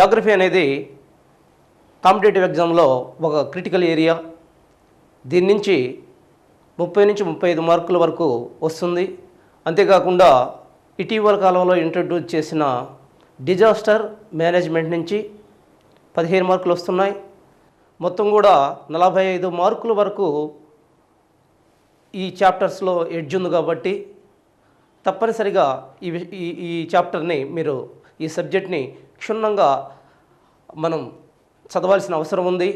Geography అనేది competitive ఎగ్జామ్లో ఒక క్రిటికల్ ఏరియా. దీని నుంచి 30 నుంచి 35 మార్కుల వరకు వస్తుంది. అంతేకాకుండా ఇటీవల కాలంలో ఇంట్రడ్యూస్ చేసిన డిజాస్టర్ మేనేజ్మెంట్ నుంచి 15 మార్కులు వస్తున్నాయి. మొత్తం కూడా 45 మార్కుల వరకు ఈ చాప్టర్స్లో ఎడ్జ్ ఉంది కాబట్టి తప్పనిసరిగా ఈ చాప్టర్ని మీరు ఈ సబ్జెక్ట్ని క్షుణ్ణంగా మనం చదవాల్సిన అవసరం ఉంది.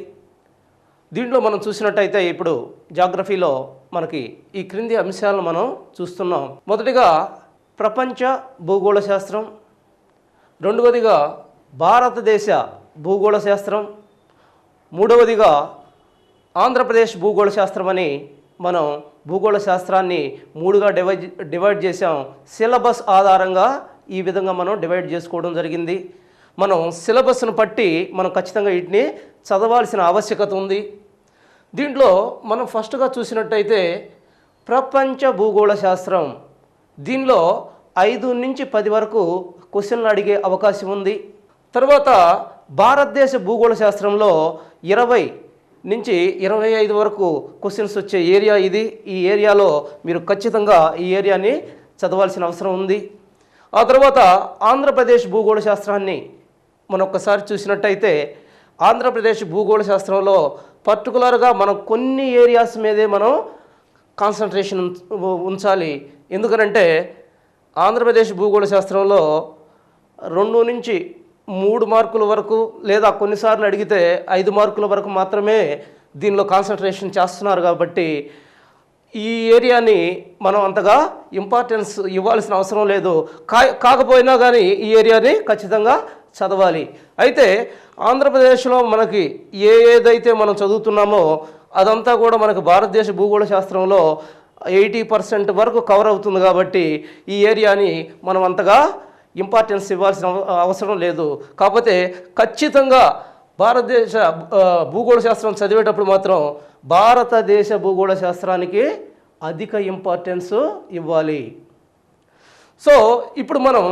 దీంట్లో మనం చూసినట్టయితే ఇప్పుడు జాగ్రఫీలో మనకి ఈ క్రింది అంశాలను మనం చూస్తున్నాం. మొదటిగా ప్రపంచ భూగోళ శాస్త్రం, రెండవదిగా భారతదేశ భూగోళ శాస్త్రం, మూడవదిగా ఆంధ్రప్రదేశ్ భూగోళ శాస్త్రం అని మనం భూగోళ శాస్త్రాన్ని 3గా డివైడ్ చేసాం. సిలబస్ ఆధారంగా ఈ విధంగా మనం డివైడ్ చేసుకోవడం జరిగింది. మనం సిలబస్ను బట్టి మనం ఖచ్చితంగా వీటిని చదవాల్సిన ఆవశ్యకత ఉంది. దీంట్లో మనం ఫస్ట్గా చూసినట్టయితే ప్రపంచ భూగోళ శాస్త్రం, దీనిలో 5 నుంచి 10 వరకు క్వశ్చన్లు అడిగే అవకాశం ఉంది. తర్వాత భారతదేశ భూగోళ శాస్త్రంలో 20 నుంచి 25 వరకు క్వశ్చన్స్ వచ్చే ఏరియా ఇది. ఈ ఏరియాలో మీరు ఖచ్చితంగా ఈ ఏరియాని చదవాల్సిన అవసరం ఉంది. ఆ తర్వాత ఆంధ్రప్రదేశ్ భూగోళ శాస్త్రాన్ని మనం ఒక్కసారి చూసినట్టయితే ఆంధ్రప్రదేశ్ భూగోళ శాస్త్రంలో పర్టికులర్గా మనం కొన్ని ఏరియాస్ మీదే మనం కాన్సన్ట్రేషన్ ఉంచాలి. ఎందుకనంటే ఆంధ్రప్రదేశ్ భూగోళ శాస్త్రంలో 2 నుంచి 3 మార్కుల వరకు లేదా కొన్నిసార్లు అడిగితే 5 మార్కుల వరకు మాత్రమే దీనిలో కాన్సన్ట్రేషన్ చేస్తున్నారు. కాబట్టి ఈ ఏరియాని మనం అంతగా ఇంపార్టెన్స్ ఇవ్వాల్సిన అవసరం లేదు. కాకపోయినా కానీ ఈ ఏరియాని ఖచ్చితంగా చదవాలి. అయితే ఆంధ్రప్రదేశ్లో మనకి ఏదైతే మనం చదువుతున్నామో అదంతా కూడా మనకు భారతదేశ భూగోళ శాస్త్రంలో 80% వరకు కవర్ అవుతుంది. కాబట్టి ఈ ఏరియాని మనం అంతగా ఇంపార్టెన్స్ ఇవ్వాల్సిన అవసరం లేదు. కాకపోతే ఖచ్చితంగా భారతదేశ భూగోళ శాస్త్రం చదివేటప్పుడు మాత్రం భారతదేశ భూగోళ శాస్త్రానికి అధిక ఇంపార్టెన్స్ ఇవ్వాలి. సో ఇప్పుడు మనం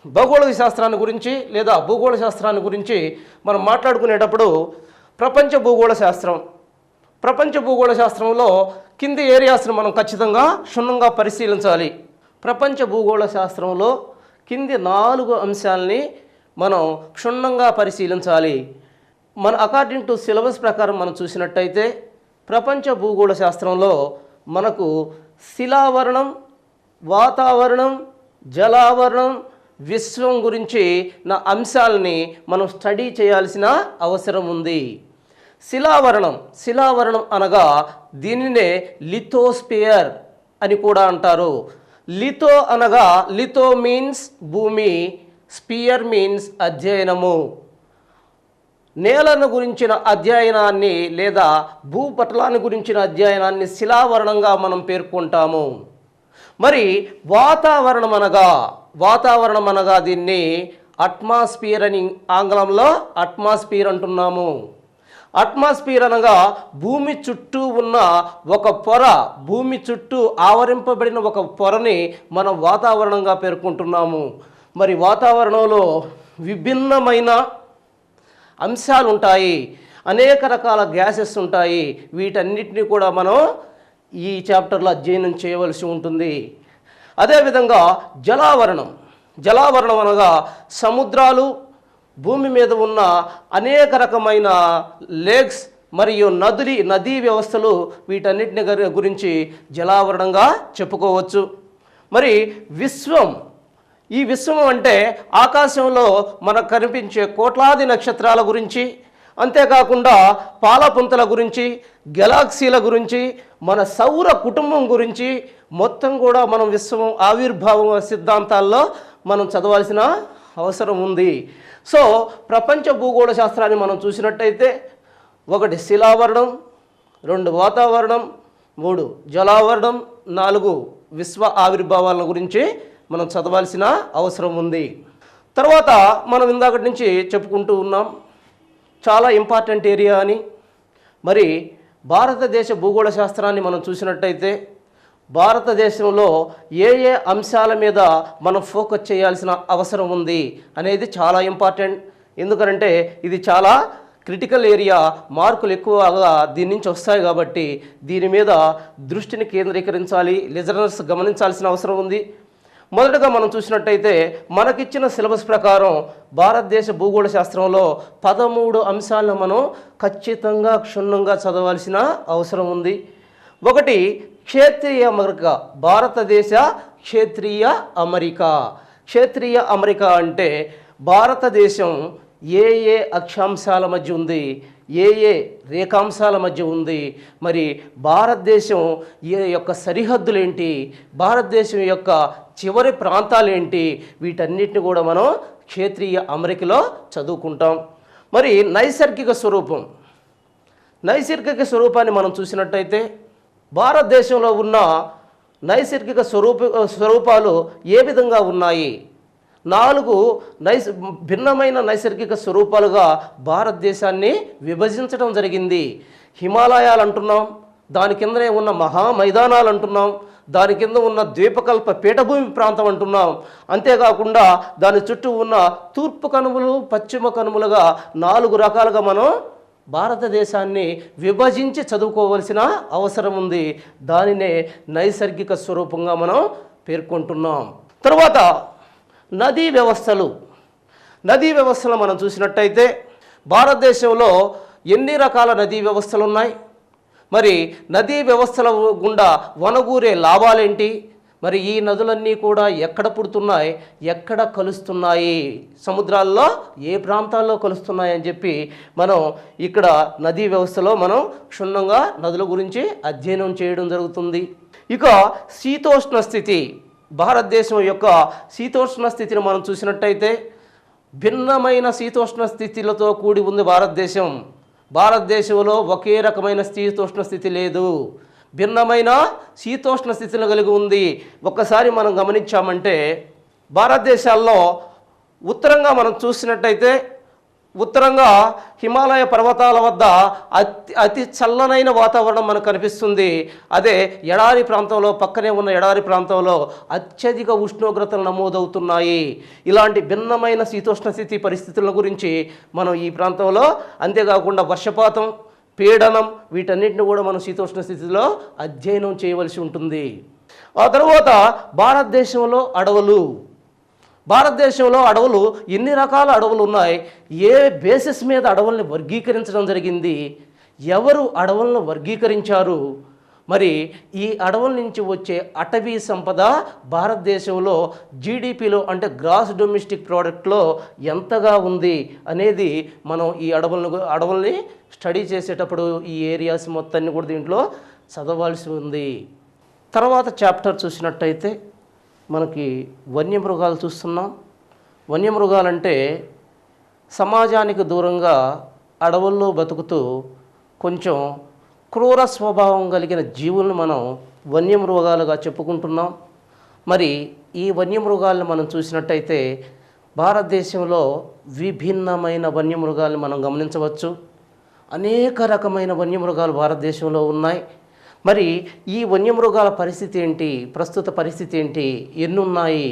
భౌగోళిక శాస్త్రాన్ని గురించి లేదా భూగోళ శాస్త్రాన్ని గురించి మనం మాట్లాడుకునేటప్పుడు ప్రపంచ భూగోళ శాస్త్రం, ప్రపంచ భూగోళ శాస్త్రంలో కింది ఏరియాస్ని మనం ఖచ్చితంగా క్షుణ్ణంగా పరిశీలించాలి. ప్రపంచ భూగోళ శాస్త్రంలో కింది 4 అంశాలని మనం క్షుణ్ణంగా పరిశీలించాలి. మన అకార్డింగ్ టు సిలబస్ ప్రకారం మనం చూసినట్టయితే ప్రపంచ భూగోళ శాస్త్రంలో మనకు శిలావరణం, వాతావరణం, జలావరణం, విశ్వం గురించి నా అంశాలని మనం స్టడీ చేయాల్సిన అవసరం ఉంది. శిలావరణం అనగా దీనినే లిథోస్పియర్ అని కూడా అంటారు. లిథో అనగా లిథో మీన్స్ భూమి, స్పియర్ మీన్స్ అధ్యయనము. నేలను గురించిన అధ్యయనాన్ని లేదా భూపటలాన్ని గురించిన అధ్యయనాన్ని శిలావరణంగా మనం పేర్కొంటాము. మరి వాతావరణం అనగా దీన్ని అట్మాస్ఫియర్ అని ఆంగ్లంలో అట్మాస్ఫియర్ అంటున్నాము. అట్మాస్ఫియర్ అనగా భూమి చుట్టూ ఉన్న ఒక పొర, భూమి చుట్టూ ఆవరింపబడిన ఒక పొరని మనం వాతావరణంగా పేర్కొంటున్నాము. మరి వాతావరణంలో విభిన్నమైన అంశాలు ఉంటాయి, అనేక రకాల గ్యాసెస్ ఉంటాయి. వీటన్నిటిని కూడా మనం ఈ చాప్టర్లో అధ్యయనం చేయవలసి ఉంటుంది. అదేవిధంగా జలావరణం అనగా సముద్రాలు, భూమి మీద ఉన్న అనేక రకమైన లేక్స్ మరియు నదీ వ్యవస్థలు, వీటన్నిటిని గురించి జలావరణంగా చెప్పుకోవచ్చు. మరి ఈ విశ్వం అంటే ఆకాశంలో మనకు కనిపించే కోట్లాది నక్షత్రాల గురించి, అంతేకాకుండా పాలపుంతల గురించి, గెలాక్సీల గురించి, మన సౌర కుటుంబం గురించి మొత్తం కూడా మనం విశ్వం ఆవిర్భావం సిద్ధాంతాల్లో మనం చదవాల్సిన అవసరం ఉంది. సో ప్రపంచ భూగోళ శాస్త్రాన్ని మనం చూసినట్టయితే 1 శిలావరణం, 2 వాతావరణం, 3 జలావరణం, 4 విశ్వ ఆవిర్భావాల గురించి మనం చదవాల్సిన అవసరం ఉంది. తర్వాత మనం ఇందాకటి నుంచి చెప్పుకుంటూ ఉన్నాం చాలా ఇంపార్టెంట్ ఏరియా అని. మరి భారతదేశ భూగోళ శాస్త్రాన్ని మనం చూసినట్టయితే భారతదేశంలో ఏ ఏ అంశాల మీద మనం ఫోకస్ చేయాల్సిన అవసరం ఉంది అనేది చాలా ఇంపార్టెంట్. ఎందుకంటే ఇది చాలా క్రిటికల్ ఏరియా, మార్కులు ఎక్కువగా దీని నుంచి వస్తాయి కాబట్టి దీని మీద దృష్టిని కేంద్రీకరించాలి, లిజనర్స్ గమనించాల్సిన అవసరం ఉంది. మొదటగా మనం చూసినట్టయితే మనకిచ్చిన సిలబస్ ప్రకారం భారతదేశ భూగోళ శాస్త్రంలో 13 అంశాలను మనం ఖచ్చితంగా క్షుణ్ణంగా చదవాల్సిన అవసరం ఉంది. ఒకటి, క్షేత్రీయ అమెరికా, భారతదేశ క్షేత్రీయ అమెరికా. క్షేత్రీయ అమెరికా అంటే భారతదేశం ఏ ఏ అక్షాంశాల మధ్య ఉంది, ఏ ఏ రేఖాంశాల మధ్య ఉంది, మరి భారతదేశం యొక్క సరిహద్దులు ఏంటి, భారతదేశం యొక్క చివరి ప్రాంతాలు ఏంటి, వీటన్నిటిని కూడా మనం క్షేత్రీయ అమెరికలో చదువుకుంటాం. మరి నైసర్గిక స్వరూపాన్ని మనం చూసినట్టయితే భారతదేశంలో ఉన్న నైసర్గిక స్వరూపాలు ఏ విధంగా ఉన్నాయి? 4 భిన్నమైన నైసర్గిక స్వరూపాలుగా భారతదేశాన్ని విభజించడం జరిగింది. హిమాలయాలు అంటున్నాం, దాని కిందనే ఉన్న మహా మైదానాలు అంటున్నాం, దాని కింద ఉన్న ద్వీపకల్ప పీఠభూమి ప్రాంతం అంటున్నాం. అంతేకాకుండా దాని చుట్టూ ఉన్న తూర్పు కనుమలు, పశ్చిమ కనుమలుగా 4 రకాలుగా మనం భారతదేశాన్ని విభజించి చదువుకోవలసిన అవసరం ఉంది. దానినే నైసర్గిక స్వరూపంగా మనం పేర్కొంటున్నాం. తర్వాత నదీ వ్యవస్థలు మనం చూసినట్టయితే భారతదేశంలో ఎన్ని రకాల నదీ వ్యవస్థలు ఉన్నాయి, మరి నదీ వ్యవస్థల గుండా వనగూరే లాభాలేంటి, మరి ఈ నదులన్నీ కూడా ఎక్కడ పుడుతున్నాయి, ఎక్కడ కలుస్తున్నాయి, సముద్రాల్లో ఏ ప్రాంతాల్లో కలుస్తున్నాయి అని చెప్పి మనం ఇక్కడ నదీ వ్యవస్థలో మనం క్షుణ్ణంగా నదుల గురించి అధ్యయనం చేయడం జరుగుతుంది. ఇక శీతోష్ణ స్థితి, భారతదేశం యొక్క శీతోష్ణ స్థితిని మనం చూసినట్టయితే భిన్నమైన శీతోష్ణ స్థితిలతో కూడి ఉంది భారతదేశంలో ఒకే రకమైన శీతోష్ణ స్థితి లేదు, భిన్నమైన శీతోష్ణ స్థితిని కలిగి ఉంది. ఒక్కసారి మనం గమనించామంటే భారతదేశాల్లో ఉత్తరంగా మనం చూసినట్టయితే ఉత్తరంగా హిమాలయ పర్వతాల వద్ద అతి చల్లనైన వాతావరణం మనకు కనిపిస్తుంది. అదే ఎడారి ప్రాంతంలో, పక్కనే ఉన్న ఎడారి ప్రాంతంలో అత్యధిక ఉష్ణోగ్రతలు నమోదవుతున్నాయి. ఇలాంటి భిన్నమైన శీతోష్ణ స్థితి పరిస్థితుల గురించి మనం ఈ ప్రాంతంలో, అంతేకాకుండా వర్షపాతం, పీడనం, వీటన్నిటిని కూడా మనం శీతోష్ణ స్థితిలో అధ్యయనం చేయవలసి ఉంటుంది. ఆ తర్వాత భారతదేశంలో అడవులు ఎన్ని రకాల అడవులు ఉన్నాయి, ఏ బేసిస్ మీద అడవుల్ని వర్గీకరించడం జరిగింది, ఎవరు అడవులను వర్గీకరించారు, మరి ఈ అడవుల నుంచి వచ్చే అటవీ సంపద భారతదేశంలో జీడిపిలో అంటే గ్రాస్ డొమెస్టిక్ ప్రోడక్ట్లో ఎంతగా ఉంది అనేది మనం ఈ అడవుల్ని స్టడీ చేసేటప్పుడు ఈ ఏరియాస్ మొత్తాన్ని కూడా దీంట్లో చదవాల్సి ఉంది. తర్వాత చాప్టర్ చూసినట్టయితే మనకి వన్యమృగాలు చూస్తున్నాం. వన్యమృగాలంటే సమాజానికి దూరంగా అడవుల్లో బతుకుతూ కొంచెం క్రూర స్వభావం కలిగిన జీవులను మనం వన్యమృగాలుగా చెప్పుకుంటున్నాం. మరి ఈ వన్యమృగాలను మనం చూసినట్టయితే భారతదేశంలో విభిన్నమైన వన్యమృగాలను మనం గమనించవచ్చు. అనేక రకమైన వన్యమృగాలు భారతదేశంలో ఉన్నాయి. మరి ఈ వన్యమృగాల పరిస్థితి ఏంటి, ప్రస్తుత పరిస్థితి ఏంటి, ఎన్ని ఉన్నాయి,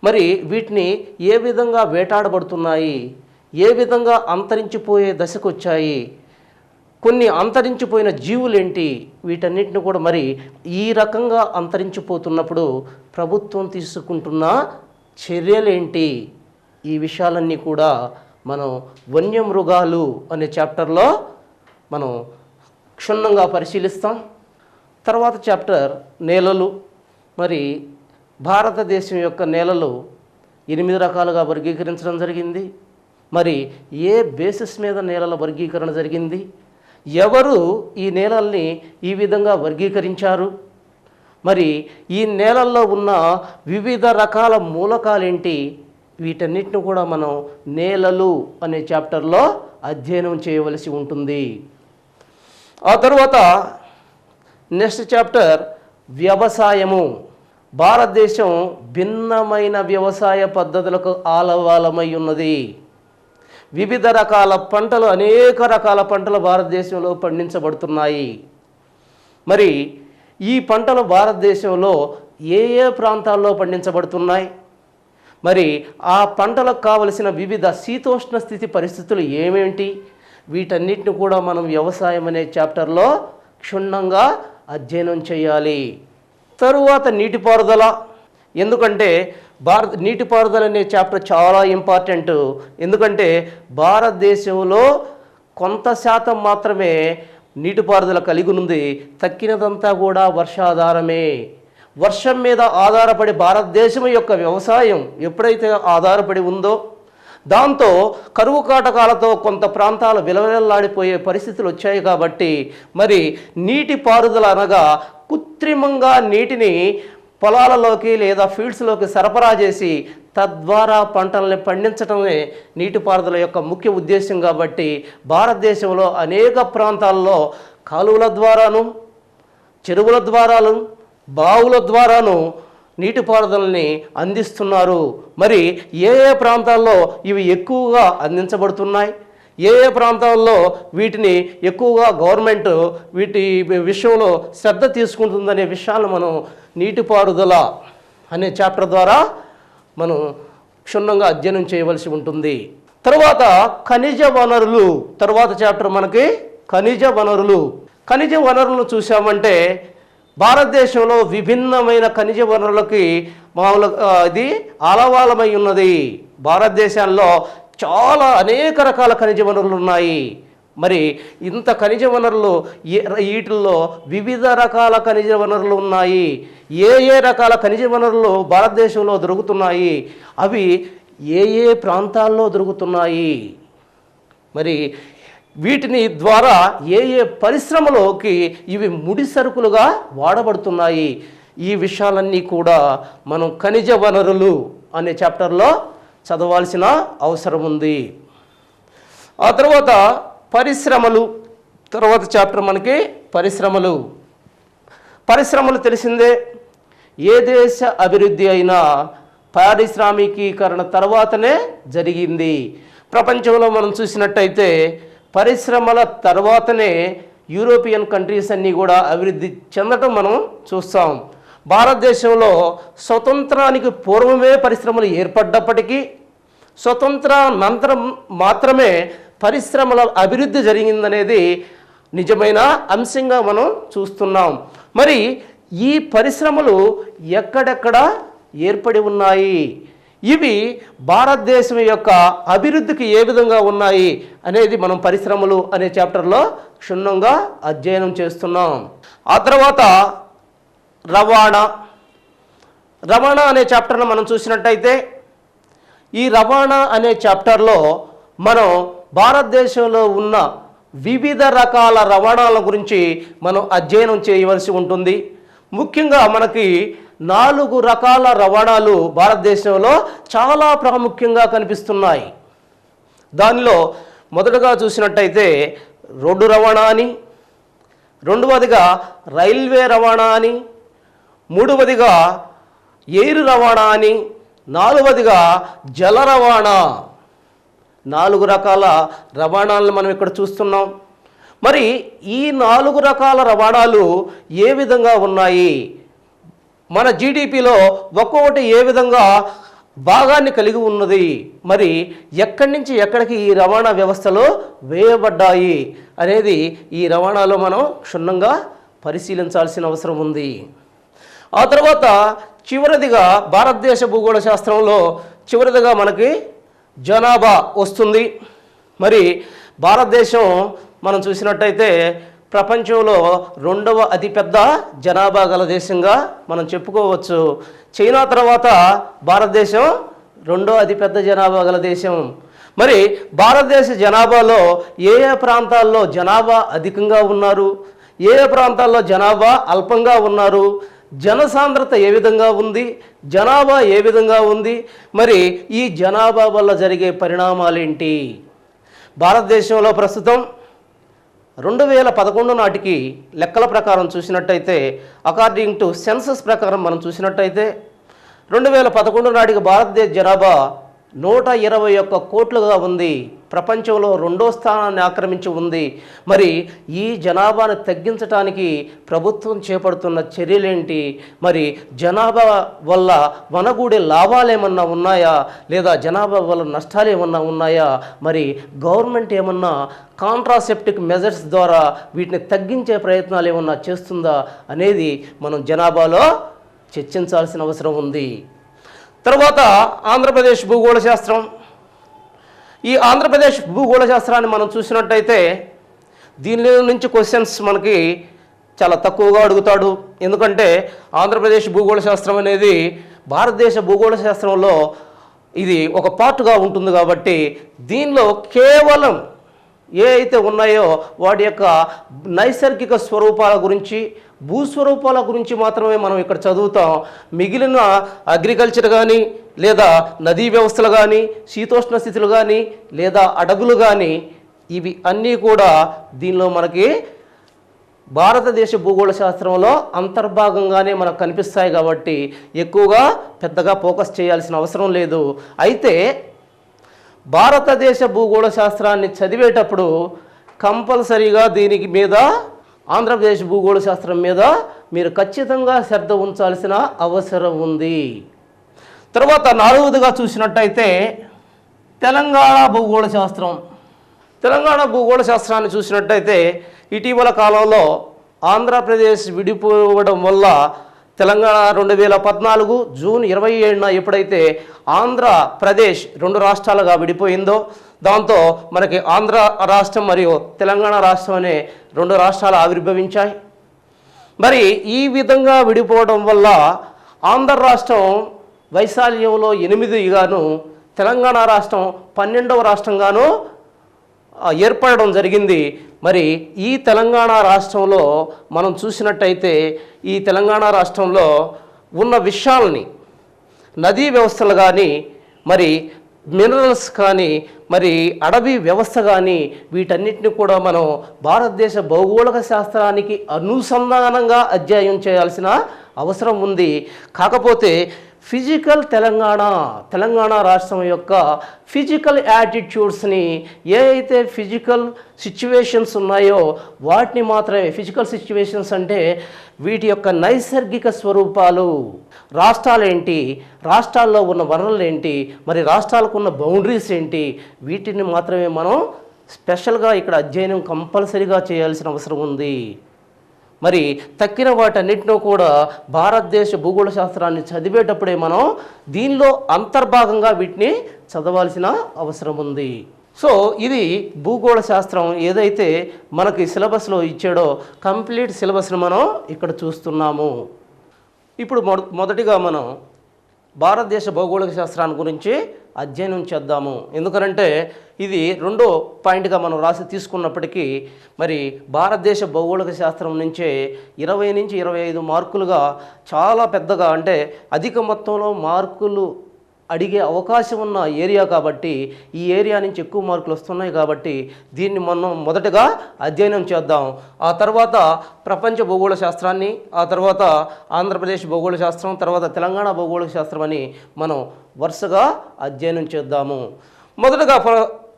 మరి వీటిని ఏ విధంగా వేటాడబడుతున్నాయి, ఏ విధంగా అంతరించిపోయే దశకు వచ్చాయి, కొన్ని అంతరించిపోయిన జీవులేంటి, వీటన్నిటిని కూడా మరి ఈ రకంగా అంతరించిపోతున్నప్పుడు ప్రభుత్వం తీసుకుంటున్న చర్యలేంటి, ఈ విషయాలన్నీ కూడా మనం వన్యమృగాలు అనే చాప్టర్లో మనం క్షుణ్ణంగా పరిశీలిస్తాం. తర్వాత చాప్టర్ నేలలు. మరి భారతదేశం యొక్క నేలలు 8 రకాలుగా వర్గీకరించడం జరిగింది. మరి ఏ బేసిస్ మీద నేలల వర్గీకరణ జరిగింది, ఎవరు ఈ నేలల్ని ఈ విధంగా వర్గీకరించారు, మరి ఈ నేలల్లో ఉన్న వివిధ రకాల మూలకాలేంటి, వీటన్నిటిని కూడా మనం నేలలు అనే చాప్టర్లో అధ్యయనం చేయవలసి ఉంటుంది. ఆ తర్వాత నెక్స్ట్ చాప్టర్ వ్యవసాయము. భారతదేశం భిన్నమైన వ్యవసాయ పద్ధతులకు ఆలవాలమై ఉన్నది. వివిధ రకాల పంటలు, అనేక రకాల పంటలు భారతదేశంలో పండించబడుతున్నాయి. మరి ఈ పంటలు భారతదేశంలో ఏ ఏ ప్రాంతాల్లో పండించబడుతున్నాయి, మరి ఆ పంటలకు కావలసిన వివిధ శీతోష్ణ స్థితి పరిస్థితులు ఏమేంటి, వీటన్నిటిని కూడా మనం వ్యవసాయం అనే చాప్టర్లో క్షుణ్ణంగా అధ్యయనం చేయాలి. తరువాత నీటిపారుదల. ఎందుకంటే నీటిపారుదల అనే చాప్టర్ చాలా ఇంపార్టెంట్. ఎందుకంటే భారతదేశంలో కొంత శాతం మాత్రమే నీటిపారుదల కలిగి ఉంది, తక్కినదంతా కూడా వర్షాధారమే. వర్షం మీద ఆధారపడి భారతదేశం యొక్క వ్యవసాయం ఎప్పుడైతే ఆధారపడి ఉందో, దాంతో కరువు కాటకాలతో కొంత ప్రాంతాలు విలవిలలాడిపోయే పరిస్థితులు వచ్చాయి. కాబట్టి మరి నీటిపారుదల అనగా కృత్రిమంగా నీటిని పొలాలలోకి లేదా ఫీల్డ్స్లోకి సరఫరా చేసి తద్వారా పంటల్ని పండించడమే నీటిపారుదల యొక్క ముఖ్య ఉద్దేశం. కాబట్టి భారతదేశంలో అనేక ప్రాంతాల్లో కాలువల ద్వారాను, చెరువుల ద్వారాను, బావుల ద్వారాను నీటిపారుదలని అందిస్తున్నారు. మరి ఏ ఏ ప్రాంతాల్లో ఇవి ఎక్కువగా అందించబడుతున్నాయి, ఏ ఏ ప్రాంతాల్లో వీటిని ఎక్కువగా గవర్నమెంట్ వీటి విషయంలో శ్రద్ధ తీసుకుంటుందనే విషయాలను మనం నీటిపారుదల అనే చాప్టర్ ద్వారా మనం క్షుణ్ణంగా అధ్యయనం చేయవలసి ఉంటుంది. తర్వాత ఖనిజ వనరులు. తర్వాత చాప్టర్ మనకి ఖనిజ వనరులు. ఖనిజ వనరులను చూసామంటే భారతదేశంలో విభిన్నమైన ఖనిజ వనరులకి మామూలుగా ఇది ఆలవాలమై ఉన్నది. భారతదేశంలో చాలా అనేక రకాల ఖనిజ వనరులు ఉన్నాయి. మరి ఇంత ఖనిజ వనరులు వీటిల్లో వివిధ రకాల ఖనిజ వనరులు ఉన్నాయి. ఏ ఏ రకాల ఖనిజ వనరులు భారతదేశంలో దొరుకుతున్నాయి, అవి ఏ ఏ ప్రాంతాల్లో దొరుకుతున్నాయి, మరి వీటిని ద్వారా ఏ ఏ పరిశ్రమలోకి ఇవి ముడి సరుకులుగా వాడబడుతున్నాయి, ఈ విషయాలన్నీ కూడా మనం ఖనిజ వనరులు అనే చాప్టర్లో చదవాల్సిన అవసరం ఉంది. ఆ తర్వాత పరిశ్రమలు. తర్వాత చాప్టర్ మనకి పరిశ్రమలు. పరిశ్రమలు తెలిసిందే. ఏ దేశ అభివృద్ధి అయినా పారిశ్రామికీకరణ తర్వాతనే జరిగింది. ప్రపంచంలో మనం చూసినట్టయితే పరిశ్రమల తర్వాతనే యూరోపియన్ కంట్రీస్ అన్నీ కూడా అభివృద్ధి చెందటం మనం చూస్తాం. భారతదేశంలో స్వతంత్రానికి పూర్వమే పరిశ్రమలు ఏర్పడ్డప్పటికీ స్వతంత్రానంతరం మాత్రమే పరిశ్రమల అభివృద్ధి జరిగిందనేది నిజమైన అంశంగా మనం చూస్తున్నాం. మరి ఈ పరిశ్రమలు ఎక్కడెక్కడ ఏర్పడి ఉన్నాయి, ఇవి భారతదేశం యొక్క అభివృద్ధికి ఏ విధంగా ఉన్నాయి అనేది మనం పరిశ్రమలు అనే చాప్టర్లో క్షుణ్ణంగా అధ్యయనం చేస్తున్నాం. ఆ తర్వాత రవాణా. రవాణా అనే చాప్టర్ను మనం చూసినట్టయితే ఈ రవాణా అనే చాప్టర్లో మనం భారతదేశంలో ఉన్న వివిధ రకాల రవాణాల గురించి మనం అధ్యయనం చేయవలసి ఉంటుంది. ముఖ్యంగా మనకి 4 రకాల రవాణాలు భారతదేశంలో చాలా ప్రాముఖ్యంగా కనిపిస్తున్నాయి. దానిలో మొదటగా చూసినట్టయితే రోడ్డు రవాణా అని, రెండవదిగా రైల్వే రవాణా అని, మూడవదిగా ఎయిర్ రవాణా అని, నాలుగవదిగా జల రవాణా. 4 రకాల రవాణాలను మనం ఇక్కడ చూస్తున్నాం. మరి ఈ 4 రకాల రవాణాలు ఏ విధంగా ఉన్నాయి, మన జీడిపిలో ఒక్కొక్కటి ఏ విధంగా భాగాన్ని కలిగి ఉన్నది, మరి ఎక్కడి నుంచి ఎక్కడికి ఈ రవాణా వ్యవస్థలో వేయబడ్డాయి అనేది ఈ రవాణాలో మనం క్షుణ్ణంగా పరిశీలించాల్సిన అవసరం ఉంది. ఆ తర్వాత చివరిదిగా భారతదేశ భూగోళ శాస్త్రంలో చివరిదిగా మనకి జనాభా వస్తుంది. మరి భారతదేశం మనం చూసినట్టయితే ప్రపంచంలో 2వ అతిపెద్ద జనాభా గల దేశంగా మనం చెప్పుకోవచ్చు. చైనా తర్వాత భారతదేశం 2వ అతిపెద్ద జనాభా గల దేశం. మరి భారతదేశ జనాభాలో ఏ ఏ ప్రాంతాల్లో జనాభా అధికంగా ఉన్నారు, ఏ ఏ ప్రాంతాల్లో జనాభా అల్పంగా ఉన్నారు, జనసాంద్రత ఏ విధంగా ఉంది, జనాభా ఏ విధంగా ఉంది, మరి ఈ జనాభా వల్ల జరిగే పరిణామాలేంటి. భారతదేశంలో ప్రస్తుతం 2011 నాటికి లెక్కల ప్రకారం చూసినట్టయితే, అకార్డింగ్ టు సెన్సస్ ప్రకారం మనం చూసినట్టయితే 2011 నాటికి భారతదేశ జనాభా 121 కోట్లుగా ఉంది. ప్రపంచంలో 2వ స్థానాన్ని ఆక్రమించి ఉంది. మరి ఈ జనాభాను తగ్గించడానికి ప్రభుత్వం చేపడుతున్న చర్యలేంటి? మరి జనాభా వల్ల వనగూడే లాభాలు ఏమన్నా ఉన్నాయా, లేదా జనాభా వల్ల నష్టాలు ఏమన్నా ఉన్నాయా? మరి గవర్నమెంట్ ఏమన్నా కాంట్రాసెప్టిక్ మెజర్స్ ద్వారా వీటిని తగ్గించే ప్రయత్నాలు ఏమన్నా చేస్తుందా అనేది మనం జనాభాలో చర్చించాల్సిన అవసరం ఉంది. తర్వాత ఆంధ్రప్రదేశ్ భూగోళ శాస్త్రం. ఈ ఆంధ్రప్రదేశ్ భూగోళ శాస్త్రాన్ని మనం చూసినట్టయితే దీని నుంచి క్వశ్చన్స్ మనకి చాలా తక్కువగా అడుగుతాడు. ఎందుకంటే ఆంధ్రప్రదేశ్ భూగోళ శాస్త్రం అనేది భారతదేశ భూగోళ శాస్త్రంలో ఇది ఒక పార్ట్గా ఉంటుంది కాబట్టి దీనిలో కేవలం ఏ అయితే ఉన్నాయో వాటి యొక్క నైసర్గిక స్వరూపాల గురించి, భూస్వరూపాల గురించి మాత్రమే మనం ఇక్కడ చదువుతాం. మిగిలిన అగ్రికల్చర్ కానీ, లేదా నదీ వ్యవస్థలు కానీ, శీతోష్ణ స్థితులు కానీ, లేదా అడవులు కానీ, ఇవి అన్నీ కూడా దీనిలో మనకి భారతదేశ భూగోళ శాస్త్రంలో అంతర్భాగంగానే మనకు కనిపిస్తాయి కాబట్టి ఎక్కువగా పెద్దగా ఫోకస్ చేయాల్సిన అవసరం లేదు. అయితే భారతదేశ భూగోళ శాస్త్రాన్ని చదివేటప్పుడు కంపల్సరీగా దీనికి మీద ఆంధ్రప్రదేశ్ భూగోళ శాస్త్రం మీద మీరు ఖచ్చితంగా శ్రద్ధ ఉంచాల్సిన అవసరం ఉంది. తర్వాత 4వదిగా చూసినట్టయితే తెలంగాణ భూగోళ శాస్త్రం. తెలంగాణ భూగోళ శాస్త్రాన్ని చూసినట్టయితే ఇటీవల కాలంలో ఆంధ్రప్రదేశ్ విడిపోవడం వల్ల తెలంగాణ 2014 జూన్ 27న ఎప్పుడైతే ఆంధ్రప్రదేశ్ 2 రాష్ట్రాలుగా విడిపోయిందో, దాంతో మనకి ఆంధ్ర రాష్ట్రం మరియు తెలంగాణ రాష్ట్రం అనే 2 రాష్ట్రాలు ఆవిర్భవించాయి. మరి ఈ విధంగా విడిపోవడం వల్ల ఆంధ్ర రాష్ట్రం వైశాల్యంలో 8గాను, తెలంగాణ రాష్ట్రం 12వ రాష్ట్రంగాను ఏర్పడడం జరిగింది. మరి ఈ తెలంగాణ రాష్ట్రంలో మనం చూసినట్టయితే ఈ తెలంగాణ రాష్ట్రంలో ఉన్న విషయాల్ని, నదీ వ్యవస్థలు కానీ, మరి మినరల్స్ కానీ, మరి అడవి వ్యవస్థ కానీ, వీటన్నిటిని కూడా మనం భారతదేశ భౌగోళిక శాస్త్రానికి అనుసంధానంగా అధ్యయనం చేయాల్సిన అవసరం ఉంది. కాకపోతే ఫిజికల్ తెలంగాణ రాష్ట్రం యొక్క ఫిజికల్ యాటిట్యూడ్స్ని, ఏ అయితే ఫిజికల్ సిచ్యువేషన్స్ ఉన్నాయో వాటిని మాత్రమే, ఫిజికల్ సిచ్యువేషన్స్ అంటే వీటి యొక్క నైసర్గిక స్వరూపాలు, రాష్ట్రాలేంటి, రాష్ట్రాల్లో ఉన్న వనరులు ఏంటి, మరి రాష్ట్రాలకు ఉన్న బౌండరీస్ ఏంటి, వీటిని మాత్రమే మనం స్పెషల్గా ఇక్కడ అధ్యయనం కంపల్సరీగా చేయాల్సిన అవసరం ఉంది. మరి తక్కిన వాటన్నిటిలో కూడా భారతదేశ భూగోళ శాస్త్రాన్ని చదివేటప్పుడే మనం దీనిలో అంతర్భాగంగా వీటిని చదవాల్సిన అవసరం ఉంది. సో ఇది భూగోళ శాస్త్రం ఏదైతే మనకి సిలబస్లో ఇచ్చాడో కంప్లీట్ సిలబస్ని మనం ఇక్కడ చూస్తున్నాము. ఇప్పుడు మొదటిగా మనం భారతదేశ భౌగోళిక శాస్త్రాన్ని గురించి అధ్యయనం చేద్దాము. ఎందుకంటే ఇది 2వ పాయింట్గా మనం రాసి తీసుకున్నప్పటికీ మరి భారతదేశ భౌగోళిక శాస్త్రం నుంచే 20 నుంచి 25 మార్కులుగా చాలా పెద్దగా, అంటే అధిక మొత్తంలో మార్కులు అడిగే అవకాశం ఉన్న ఏరియా కాబట్టి ఈ ఏరియా నుంచి ఎక్కువ మార్కులు వస్తున్నాయి కాబట్టి దీన్ని మనం మొదటగా అధ్యయనం చేద్దాం. ఆ తర్వాత ప్రపంచ భూగోళ శాస్త్రాన్ని, ఆ తర్వాత ఆంధ్రప్రదేశ్ భూగోళ శాస్త్రం, తర్వాత తెలంగాణ భూగోళ శాస్త్రం అని మనం వరుసగా అధ్యయనం చేద్దాము. మొదటగా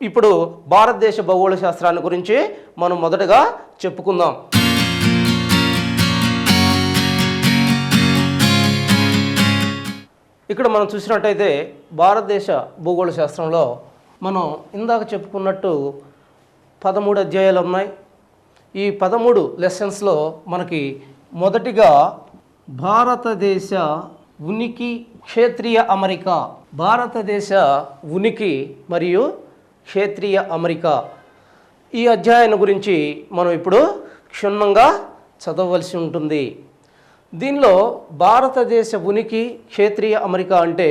ఇప్పుడు భారతదేశ భూగోళ శాస్త్రాన్ని గురించి మనం మొదటగా చెప్పుకుందాం. ఇక్కడ మనం చూసినట్టయితే భారతదేశ భూగోళ శాస్త్రంలో మనం ఇందాక చెప్పుకున్నట్టు 13 అధ్యాయాలు ఉన్నాయి. ఈ 13 లెసన్స్లో మనకి మొదటిగా భారతదేశ ఉనికి, క్షేత్రీయ అమరిక, భారతదేశ ఉనికి మరియు క్షేత్రీయ అమరిక, ఈ అధ్యాయం గురించి మనం ఇప్పుడు క్షుణ్ణంగా చదవవలసి ఉంటుంది. దీనిలో భారతదేశ ఉనికి, క్షేత్రీయ అమరిక అంటే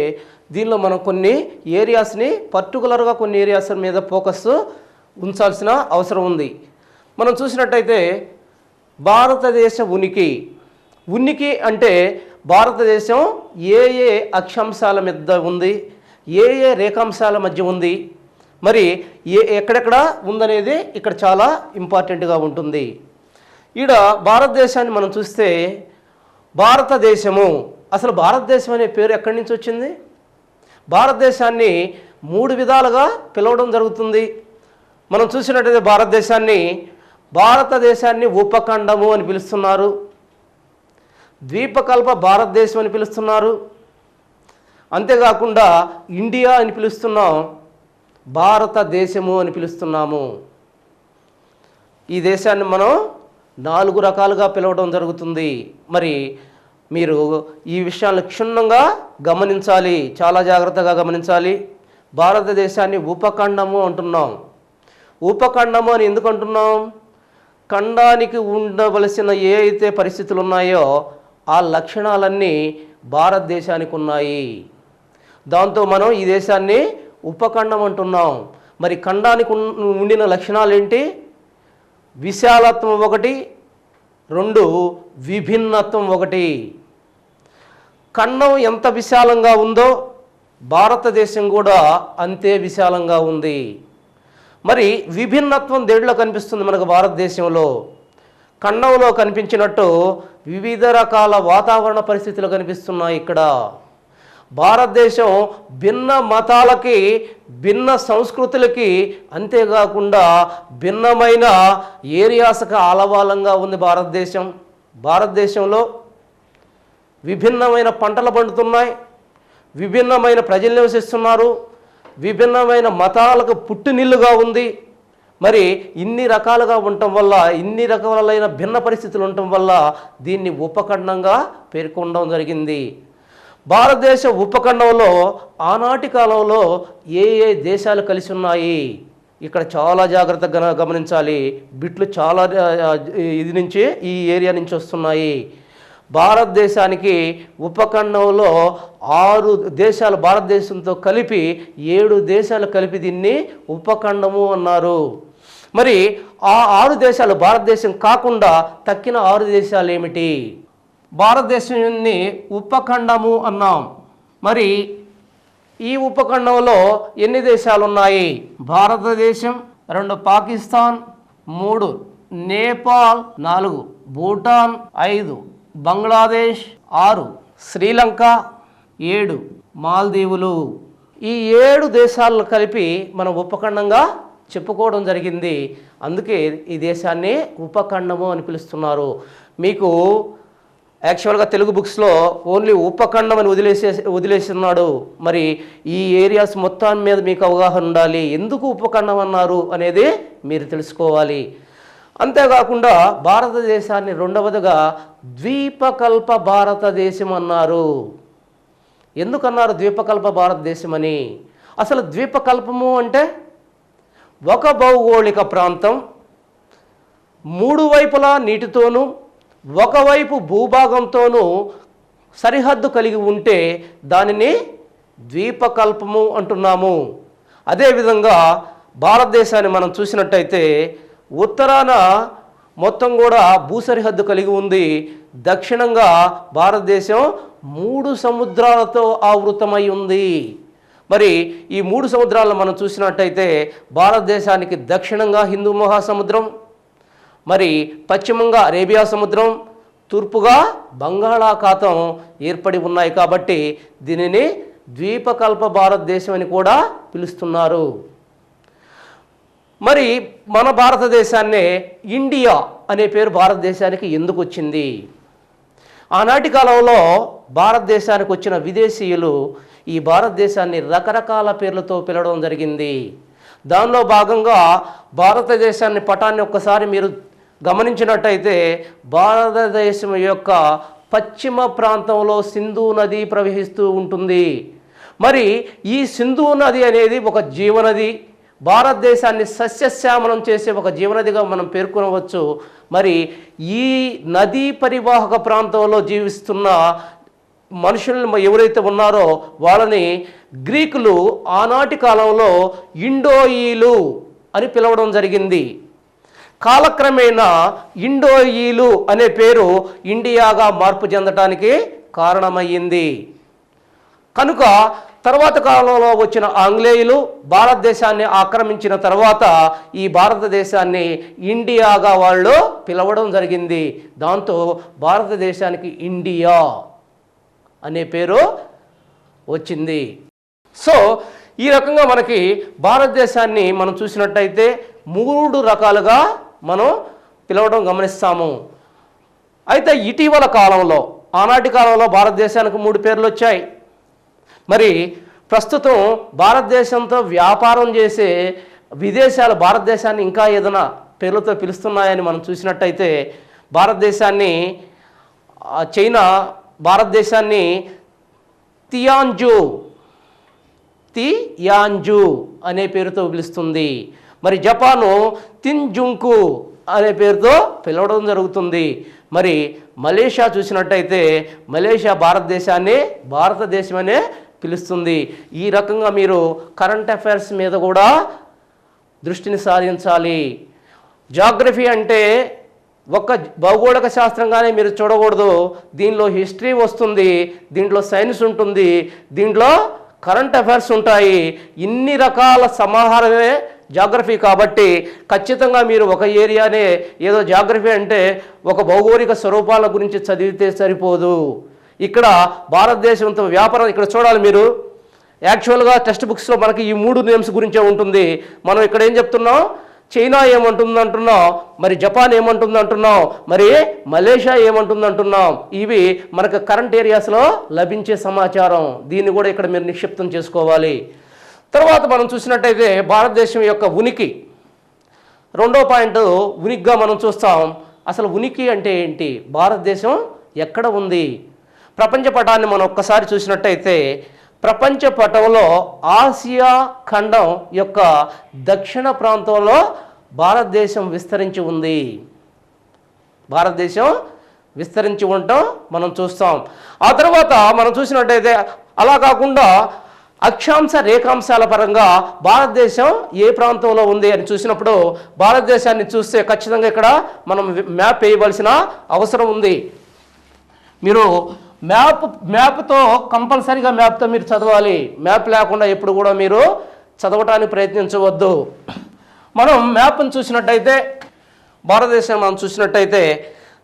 దీనిలో మనం కొన్ని ఏరియాస్ని, పర్టికులర్గా కొన్ని ఏరియాస్ మీద ఫోకస్ ఉంచాల్సిన అవసరం ఉంది. మనం చూసినట్టయితే భారతదేశ ఉనికి అంటే భారతదేశం ఏ ఏ అక్షాంశాల మీద ఉంది, ఏ ఏ రేఖాంశాల మధ్య ఉంది, మరి ఎక్కడెక్కడ ఉందనేది ఇక్కడ చాలా ఇంపార్టెంట్గా ఉంటుంది. ఈడ భారతదేశాన్ని మనం చూస్తే భారతదేశము, అసలు భారతదేశం అనే పేరు ఎక్కడి నుంచి వచ్చింది? భారతదేశాన్ని 3 విధాలుగా పిలవడం జరుగుతుంది. మనం చూసినట్టయితే భారతదేశాన్ని ఉపఖండము అని పిలుస్తున్నారు, ద్వీపకల్ప భారతదేశం అని పిలుస్తున్నారు, అంతేకాకుండా ఇండియా అని పిలుస్తున్నాం, భారతదేశము అని పిలుస్తున్నాము. ఈ దేశాన్ని మనం 4 రకాలుగా పిలవడం జరుగుతుంది. మరి మీరు ఈ విషయాలను క్షుణ్ణంగా గమనించాలి, చాలా జాగ్రత్తగా గమనించాలి. భారతదేశాన్ని ఉపఖండము అంటున్నాం. ఉపఖండము అని ఎందుకు అంటున్నాం? ఖండానికి ఉండవలసిన ఏ అయితే పరిస్థితులు ఉన్నాయో ఆ లక్షణాలన్నీ భారతదేశానికి ఉన్నాయి. దాంతో మనం ఈ దేశాన్ని ఉపఖండం అంటున్నాం. మరి ఖండానికి ఉండిన లక్షణాలు ఏంటి? విశాలత్వం 1, 2 విభిన్నత్వం 1. ఖండం ఎంత విశాలంగా ఉందో భారతదేశం కూడా అంతే విశాలంగా ఉంది. మరి విభిన్నత్వం దేంట్లో కనిపిస్తుంది మనకు? భారతదేశంలో ఖండంలో కనిపించినట్టు వివిధ రకాల వాతావరణ పరిస్థితులు కనిపిస్తున్నాయి. ఇక్కడ భారతదేశం భిన్న మతాలకి, భిన్న సంస్కృతులకి, అంతేకాకుండా భిన్నమైన ఏరియాస్కి ఆలవాలంగా ఉంది భారతదేశంలో విభిన్నమైన పంటలు పండుతున్నాయి, విభిన్నమైన ప్రజలు నివసిస్తున్నారు, విభిన్నమైన మతాలకు పుట్టినిల్లుగా ఉంది. మరి ఇన్ని రకాలుగా ఉండటం వల్ల, ఇన్ని రకాలైన భిన్న పరిస్థితులు ఉండటం వల్ల దీన్ని ఉపఖండంగా పేర్కొనడం జరిగింది. భారతదేశ ఉపఖండంలో ఆనాటి కాలంలో ఏ ఏ దేశాలు కలిసి ఉన్నాయి? ఇక్కడ చాలా జాగ్రత్తగా గమనించాలి. బిట్లు చాలా ఈ ఏరియా నుంచి వస్తున్నాయి. భారతదేశానికి ఉపఖండంలో 6 దేశాలు, భారతదేశంతో కలిపి 7 దేశాలు కలిపి దీన్ని ఉపఖండము అన్నారు. మరి ఆ 6 దేశాలు భారతదేశం కాకుండా తక్కిన 6 దేశాలు ఏమిటి? భారతదేశాన్ని ఉపఖండము అన్నాం. మరి ఈ ఉపఖండంలో ఎన్ని దేశాలు ఉన్నాయి? భారతదేశం, 2 పాకిస్తాన్, 3 నేపాల్, 4 భూటాన్, 5 బంగ్లాదేశ్, 6 శ్రీలంక, 7 మాల్దీవులు. ఈ 7 దేశాలను కలిపి మనం ఉపఖండంగా చెప్పుకోవడం జరిగింది. అందుకే ఈ దేశాన్ని ఉపఖండము అని పిలుస్తున్నారు. మీకు యాక్చువల్గా తెలుగు బుక్స్లో ఓన్లీ ఉపఖండం అని వదిలేస్తున్నాడు. మరి ఈ ఏరియాస్ మొత్తం మీద మీకు అవగాహన ఉండాలి. ఎందుకు ఉపఖండం అన్నారు అనేది మీరు తెలుసుకోవాలి. అంతేకాకుండా భారతదేశాన్ని 2వదిగా ద్వీపకల్ప భారతదేశం అన్నారు. ఎందుకన్నారు ద్వీపకల్ప భారతదేశం అని? అసలు ద్వీపకల్పము అంటే ఒక భౌగోళిక ప్రాంతం 3 వైపులా నీటితోనూ, ఒకవైపు భూభాగంతోనూ సరిహద్దు కలిగి ఉంటే దానిని ద్వీపకల్పము అంటున్నాము. అదేవిధంగా భారతదేశాన్ని మనం చూసినట్టయితే ఉత్తరాన మొత్తం కూడా భూసరిహద్దు కలిగి ఉంది. దక్షిణంగా భారతదేశం 3 సముద్రాలతో ఆవృతమై ఉంది. మరి ఈ 3 సముద్రాలను మనం చూసినట్టయితే భారతదేశానికి దక్షిణంగా హిందూ మహాసముద్రం, మరి పశ్చిమంగా అరేబియా సముద్రం, తూర్పుగా బంగాళాఖాతం ఏర్పడి ఉన్నాయి. కాబట్టి దీనిని ద్వీపకల్ప భారతదేశం అని కూడా పిలుస్తున్నారు. మరి మన భారతదేశాన్నే ఇండియా అనే పేరు భారతదేశానికి ఎందుకు వచ్చింది? ఆనాటి కాలంలో భారతదేశానికి వచ్చిన విదేశీయులు ఈ భారతదేశాన్ని రకరకాల పేర్లతో పిలవడం జరిగింది. దానిలో భాగంగా భారతదేశాన్ని పటాన్ని ఒక్కసారి మీరు గమనించినట్టయితే భారతదేశం యొక్క పశ్చిమ ప్రాంతంలో సింధు నది ప్రవహిస్తూ ఉంటుంది. మరి ఈ సింధు నది అనేది ఒక జీవనది, భారతదేశాన్ని సస్యశ్యామలం చేసే ఒక జీవనదిగా మనం పేర్కొనవచ్చు. మరి ఈ నదీ పరివాహక ప్రాంతంలో జీవిస్తున్న మనుషులు ఎవరైతే ఉన్నారో వాళ్ళని గ్రీకులు ఆనాటి కాలంలో ఇండోయిలు అని పిలవడం జరిగింది. కాలక్రమేణా ఇండోయిలు అనే పేరు ఇండియాగా మార్పు చెందటానికి కారణమయ్యింది. కనుక తర్వాత కాలంలో వచ్చిన ఆంగ్లేయులు భారతదేశాన్ని ఆక్రమించిన తర్వాత ఈ భారతదేశాన్ని ఇండియాగా వాళ్ళు పిలవడం జరిగింది. దాంతో భారతదేశానికి ఇండియా అనే పేరు వచ్చింది. సో ఈ రకంగా మనకి భారతదేశాన్ని మనం చూసినట్టయితే 3 రకాలుగా మనం పిలవడం గమనిస్తాము. అయితే ఇటీవల కాలంలో, ఆనాటి కాలంలో భారతదేశానికి 3 పేర్లు వచ్చాయి. మరి ప్రస్తుతం భారతదేశంతో వ్యాపారం చేసే విదేశాలు భారతదేశాన్ని ఇంకా ఏదైనా పేర్లతో పిలుస్తున్నాయని మనం చూసినట్టయితే భారతదేశాన్ని చైనా భారతదేశాన్ని తియాన్జు అనే పేరుతో పిలుస్తుంది. మరి జపాను తిన్జుంకు అనే పేరుతో పిలవడం జరుగుతుంది. మరి మలేషియా చూసినట్టయితే మలేషియా భారతదేశం అనే పిలుస్తుంది. ఈ రకంగా మీరు కరెంట్ అఫైర్స్ మీద కూడా దృష్టిని సారించాలి. జాగ్రఫీ అంటే ఒక భౌగోళిక శాస్త్రంగానే మీరు చూడకూడదు. దీనిలో హిస్టరీ వస్తుంది, దీంట్లో సైన్స్ ఉంటుంది, దీంట్లో కరెంట్ అఫైర్స్ ఉంటాయి. ఇన్ని రకాల సమాహారమే జాగ్రఫీ. కాబట్టి ఖచ్చితంగా మీరు ఒక ఏరియానే ఏదో జాగ్రఫీ అంటే ఒక భౌగోళిక స్వరూపాల గురించి చదివితే సరిపోదు. ఇక్కడ భారతదేశంతో వ్యాపారం ఇక్కడ చూడాలి మీరు. యాక్చువల్గా టెక్స్ట్ బుక్స్లో మనకి ఈ 3 నేమ్స్ గురించే ఉంటుంది. మనం ఇక్కడ ఏం చెప్తున్నాం, చైనా ఏమంటుంది అంటున్నాం, మరి జపాన్ ఏమంటుంది అంటున్నాం, మరి మలేషియా ఏమంటుంది అంటున్నాం. ఇవి మనకు కరెంట్ ఏరియాస్లో లభించే సమాచారం. దీన్ని కూడా ఇక్కడ మీరు నిక్షిప్తం చేసుకోవాలి. తర్వాత మనం చూసినట్టయితే భారతదేశం యొక్క ఉనికి, 2వ పాయింట్ ఉనికిగా మనం చూస్తాం. అసలు ఉనికి అంటే ఏంటి, భారతదేశం ఎక్కడ ఉంది? ప్రపంచ పటాన్ని మనం ఒక్కసారి చూసినట్టయితే ప్రపంచ పటంలో ఆసియా ఖండం యొక్క దక్షిణ ప్రాంతంలో భారతదేశం విస్తరించి ఉంది. భారతదేశం విస్తరించి ఉండటం మనం చూస్తాం. ఆ తర్వాత మనం చూసినట్టయితే అలా కాకుండా అక్షాంశ రేఖాంశాల పరంగా భారతదేశం ఏ ప్రాంతంలో ఉంది అని చూసినప్పుడు భారతదేశాన్ని చూస్తే ఖచ్చితంగా ఇక్కడ మనం మ్యాప్ వేయవలసిన అవసరం ఉంది. మీరు మ్యాప్తో కంపల్సరీగా మ్యాప్తో మీరు చదవాలి. మ్యాప్ లేకుండా ఎప్పుడు కూడా మీరు చదవటానికి ప్రయత్నించవద్దు. మనం మ్యాప్ను చూసినట్టయితే భారతదేశం మనం చూసినట్టయితే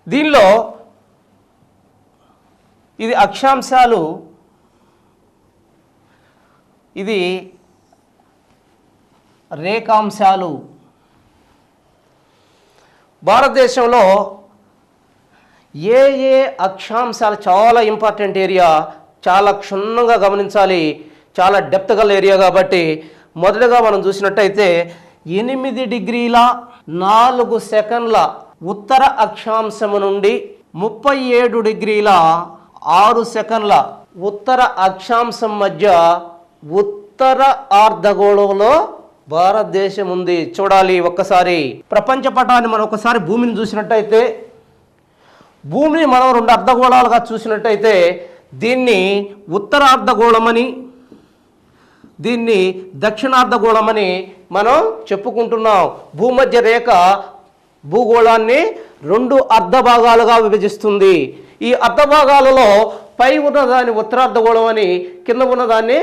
దీనిలో ఇది అక్షాంశాలు, ఇది రేఖాంశాలు. భారతదేశంలో ఏ అక్షాంశాలు చాలా ఇంపార్టెంట్ ఏరియా, చాలా క్షుణ్ణంగా గమనించాలి, చాలా డెప్త్ గల ఏరియా. కాబట్టి మొదటగా మనం చూసినట్టయితే 8 డిగ్రీల 4 సెకండ్ల ఉత్తర అక్షాంశము నుండి 37 డిగ్రీల 6 సెకండ్ల ఉత్తర అక్షాంశం మధ్య ఉత్తర అర్ధగోళంలో భారతదేశం ఉంది. చూడాలి ఒక్కసారి ప్రపంచ పటాన్ని మనం ఒకసారి భూమిని చూసినట్టయితే, భూమిని మనం 2 అర్ధగోళాలుగా చూసినట్టయితే దీన్ని ఉత్తరార్ధగోళమని, దీన్ని దక్షిణార్ధగోళమని మనం చెప్పుకుంటున్నాం. భూమధ్య రేఖ భూగోళాన్ని 2 అర్ధ భాగాలుగా విభజిస్తుంది. ఈ అర్ధ భాగాలలో పై ఉన్నదాన్ని ఉత్తరార్ధగోళం అని, కింద ఉన్నదాన్ని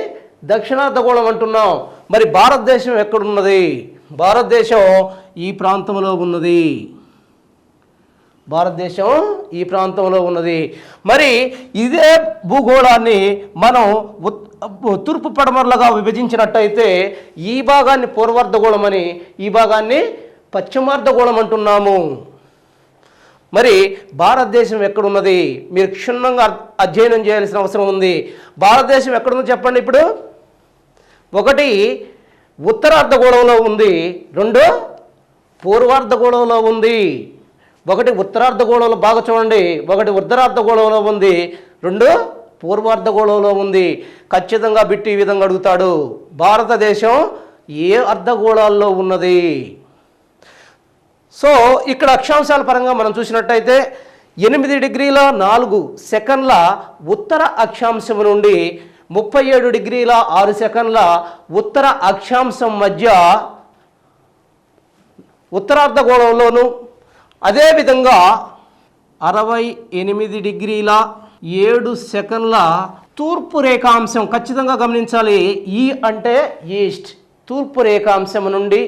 దక్షిణార్ధగోళం అంటున్నాం. మరి భారతదేశం ఎక్కడున్నది? భారతదేశం ఈ ప్రాంతంలో ఉన్నది. భారతదేశం ఈ ప్రాంతంలో ఉన్నది. మరి ఇదే భూగోళాన్ని మనం తూర్పు పడమరలుగా విభజించినట్టయితే ఈ భాగాన్ని పూర్వార్ధగోళం అని, ఈ భాగాన్ని పశ్చిమార్ధగోళం అంటున్నాము. మరి భారతదేశం ఎక్కడున్నది మీరు క్షుణ్ణంగా అధ్యయనం చేయాల్సిన అవసరం ఉంది. భారతదేశం ఎక్కడుందో చెప్పండి. ఇప్పుడు 1 ఉత్తరార్ధగోళంలో ఉంది, 2 పూర్వార్ధగోళంలో ఉంది. 1 ఉత్తరార్ధగోళంలో బాగా చూడండి, 1 ఉత్తరార్ధగోళంలో ఉంది, 2 పూర్వార్ధగోళంలో ఉంది. ఖచ్చితంగా బిట్టి ఈ విధంగా అడుగుతాడు, భారతదేశం ఏ అర్ధగోళాల్లో ఉన్నది? సో ఇక్కడ అక్షాంశాల పరంగా మనం చూసినట్టయితే 8 డిగ్రీల 4 సెకండ్ల ఉత్తర అక్షాంశం నుండి 37 డిగ్రీల 6 సెకండ్ల ఉత్తర అక్షాంశం మధ్య ఉత్తరార్ధగోళంలోను, అదేవిధంగా 68 డిగ్రీల 7 సెకండ్ల తూర్పు రేఖాంశం. ఖచ్చితంగా గమనించాలి, ఈ అంటే ఈస్ట్, తూర్పు రేఖాంశం నుండి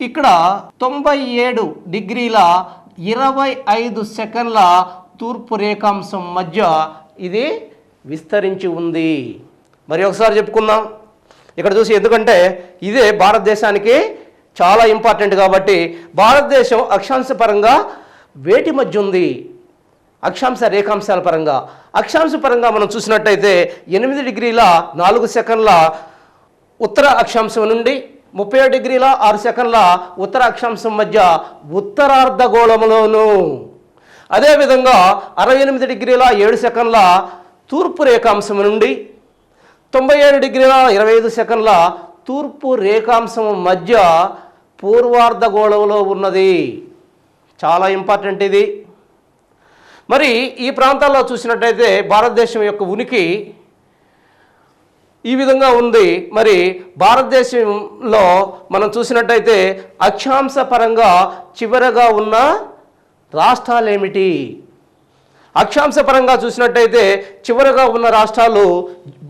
ఇక్కడ 97 డిగ్రీల 25 సెకండ్ల తూర్పు రేఖాంశం మధ్య ఇది విస్తరించి ఉంది. మరి ఒకసారి చెప్పుకుందాం, ఇక్కడ చూసి, ఎందుకంటే ఇదే భారతదేశానికి చాలా ఇంపార్టెంట్ కాబట్టి. భారతదేశం అక్షాంశ పరంగా వేటి మధ్య ఉంది? అక్షాంశ రేఖాంశాల పరంగా. అక్షాంశ పరంగా మనం చూసినట్టయితే 8 డిగ్రీల 4 సెకండ్ల ఉత్తర అక్షాంశం నుండి 37 డిగ్రీల 6 సెకండ్ల ఉత్తర అక్షాంశం మధ్య ఉత్తరార్ధగోళంలోను, అదేవిధంగా 68 డిగ్రీల 7 సెకండ్ల తూర్పు రేఖాంశం నుండి 97 డిగ్రీల 25 సెకండ్ల తూర్పు రేఖాంశం మధ్య పూర్వార్ధగోళంలో ఉన్నది. చాలా ఇంపార్టెంట్ ఇది. మరి ఈ ప్రాంతాల్లో చూసినట్టయితే భారతదేశం యొక్క ఉనికి ఈ విధంగా ఉంది. మరి భారతదేశంలో మనం చూసినట్టయితే అక్షాంశ పరంగా చివరగా ఉన్న రాష్ట్రాలు ఏమిటి? అక్షాంశ పరంగా చూసినట్టయితే చివరగా ఉన్న రాష్ట్రాలు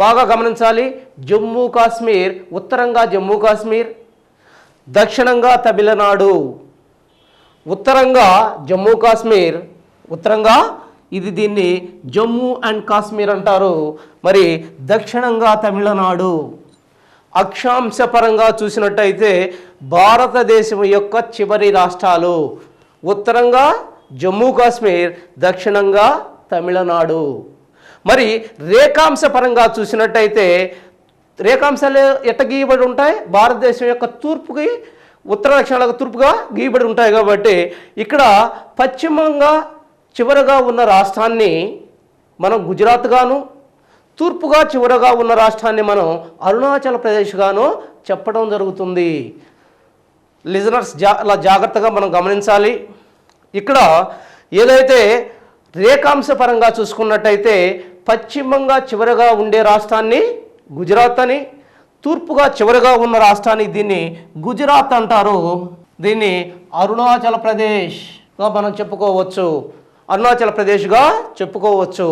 బాగా గమనించాలి. జమ్మూ కాశ్మీర్, ఉత్తరంగా జమ్మూ కాశ్మీర్, దక్షిణంగా తమిళనాడు. ఉత్తరంగా జమ్మూ కాశ్మీర్, ఉత్తరంగా దీన్ని జమ్మూ అండ్ కాశ్మీర్ అంటారు. మరి దక్షిణంగా తమిళనాడు. అక్షాంశ పరంగా చూసినట్టయితే భారతదేశం యొక్క చివరి రాష్ట్రాలు ఉత్తరంగా జమ్మూ కాశ్మీర్, దక్షిణంగా తమిళనాడు. మరి రేఖాంశ పరంగా చూసినట్టయితే రేఖాంశాలు ఎట్ట గీయబడి ఉంటాయి? భారతదేశం యొక్క తూర్పుకి ఉత్తర దక్షిణాలకు తూర్పుగా గీయబడి ఉంటాయి కాబట్టి ఇక్కడ పశ్చిమంగా చివరగా ఉన్న రాష్ట్రాన్ని మనం గుజరాత్ గాను, తూర్పుగా చివరగా ఉన్న రాష్ట్రాన్ని మనం అరుణాచల్ ప్రదేశ్ గాను చెప్పడం జరుగుతుంది. లిజనర్స్ అలా జాగ్రత్తగా మనం గమనించాలి. ఇక్కడ ఏదైతే రేఖాంశ పరంగా చూసుకున్నట్టయితే పశ్చిమంగా చివరగా ఉండే రాష్ట్రాన్ని గుజరాత్ అని, తూర్పుగా చివరగా ఉన్న రాష్ట్రాన్ని దీన్ని గుజరాత్ అంటారు. దీన్ని అరుణాచల్ ప్రదేశ్గా మనం చెప్పుకోవచ్చు, అరుణాచల్ ప్రదేశ్గా చెప్పుకోవచ్చు.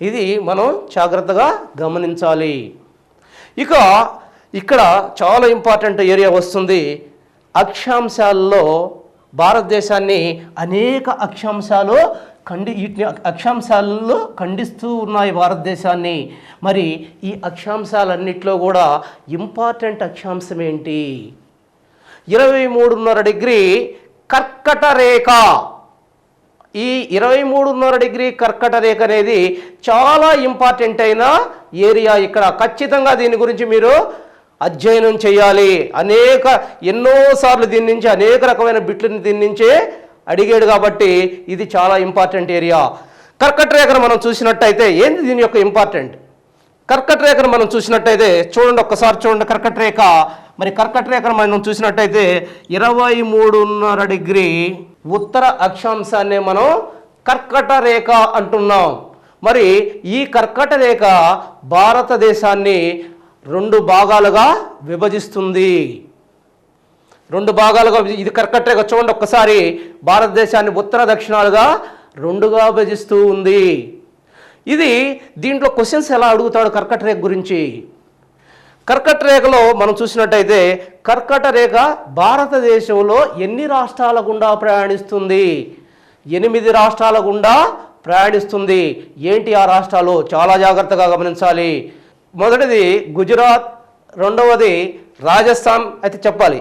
ఇది మనం జాగ్రత్తగా గమనించాలి. ఇక ఇక్కడ చాలా ఇంపార్టెంట్ ఏరియా వస్తుంది. అక్షాంశాల్లో భారతదేశాన్ని అనేక అక్షాంశాలు వీటిని అక్షాంశాలలో ఖండిస్తూ ఉన్నాయి భారతదేశాన్ని. మరి ఈ అక్షాంశాలన్నింటిలో కూడా ఇంపార్టెంట్ అక్షాంశం ఏంటి? 23.5 డిగ్రీ కర్కట రేఖ. ఈ 23.5 డిగ్రీ కర్కట రేఖ అనేది చాలా ఇంపార్టెంట్ అయిన ఏరియా. ఇక్కడ ఖచ్చితంగా దీని గురించి మీరు అధ్యయనం చేయాలి. ఎన్నోసార్లు దీని నుంచి అనేక రకమైన బిట్లని దీని నుంచే అడిగాడు కాబట్టి ఇది చాలా ఇంపార్టెంట్ ఏరియా. కర్కట రేఖను మనం చూసినట్టయితే ఏంది దీని యొక్క ఇంపార్టెంట్? కర్కట రేఖను మనం చూసినట్టయితే చూడండి, ఒక్కసారి చూడండి కర్కట రేఖ. మరి కర్కట రేఖను మనం చూసినట్టయితే 23.5 డిగ్రీ ఉత్తర అక్షాంశాన్ని మనం కర్కట రేఖ అంటున్నాం. మరి ఈ కర్కట రేఖ భారతదేశాన్ని 2 భాగాలుగా విభజిస్తుంది. 2 భాగాలుగా ఇది కర్కట రేఖ చూడండి ఒక్కసారి. భారతదేశాన్ని ఉత్తర దక్షిణాలుగా 2గా విభజిస్తూ ఉంది. దీంట్లో క్వశ్చన్స్ ఎలా అడుగుతాడు కర్కట రేఖ గురించి? కర్కట రేఖలో మనం చూసినట్టయితే కర్కట రేఖ భారతదేశంలో ఎన్ని రాష్ట్రాల గుండా ప్రయాణిస్తుంది? 8 రాష్ట్రాల గుండా ప్రయాణిస్తుంది. ఏంటి ఆ రాష్ట్రాలు? చాలా జాగ్రత్తగా గమనించాలి. మొదటిది గుజరాత్, రెండవది రాజస్థాన్ అయితే చెప్పాలి.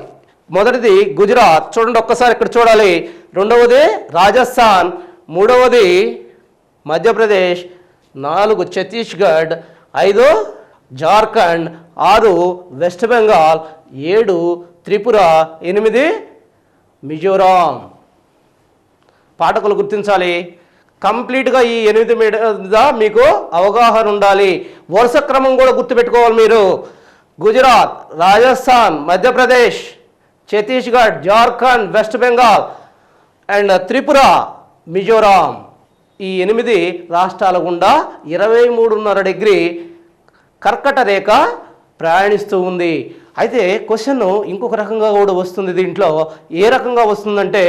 మొదటిది గుజరాత్ చూడండి ఒక్కసారి ఇక్కడ చూడాలి, రెండవది రాజస్థాన్, మూడవది మధ్యప్రదేశ్, 4 ఛత్తీస్గఢ్, 5 జార్ఖండ్, 6 వెస్ట్ బెంగాల్, 7 త్రిపుర, 8 మిజోరాం. పాఠకులు గుర్తించాలి. కంప్లీట్గా ఈ 8 మీద మీకు అవగాహన ఉండాలి. వరుస క్రమం కూడా గుర్తుపెట్టుకోవాలి మీరు. Gujarat, Rajasthan, Madhya Pradesh, Chhattisgarh, Jharkhand, west Bengal and Tripura, Mizoram. ఈ 8 రాష్ట్రాల గుండా 23.5 డిగ్రీ కర్కట రేఖ ప్రయాణిస్తూ ఉంది. అయితే క్వశ్చన్ ఇంకొక రకంగా కూడా వస్తుంది. దీంట్లో ఏ రకంగా వస్తుందంటే,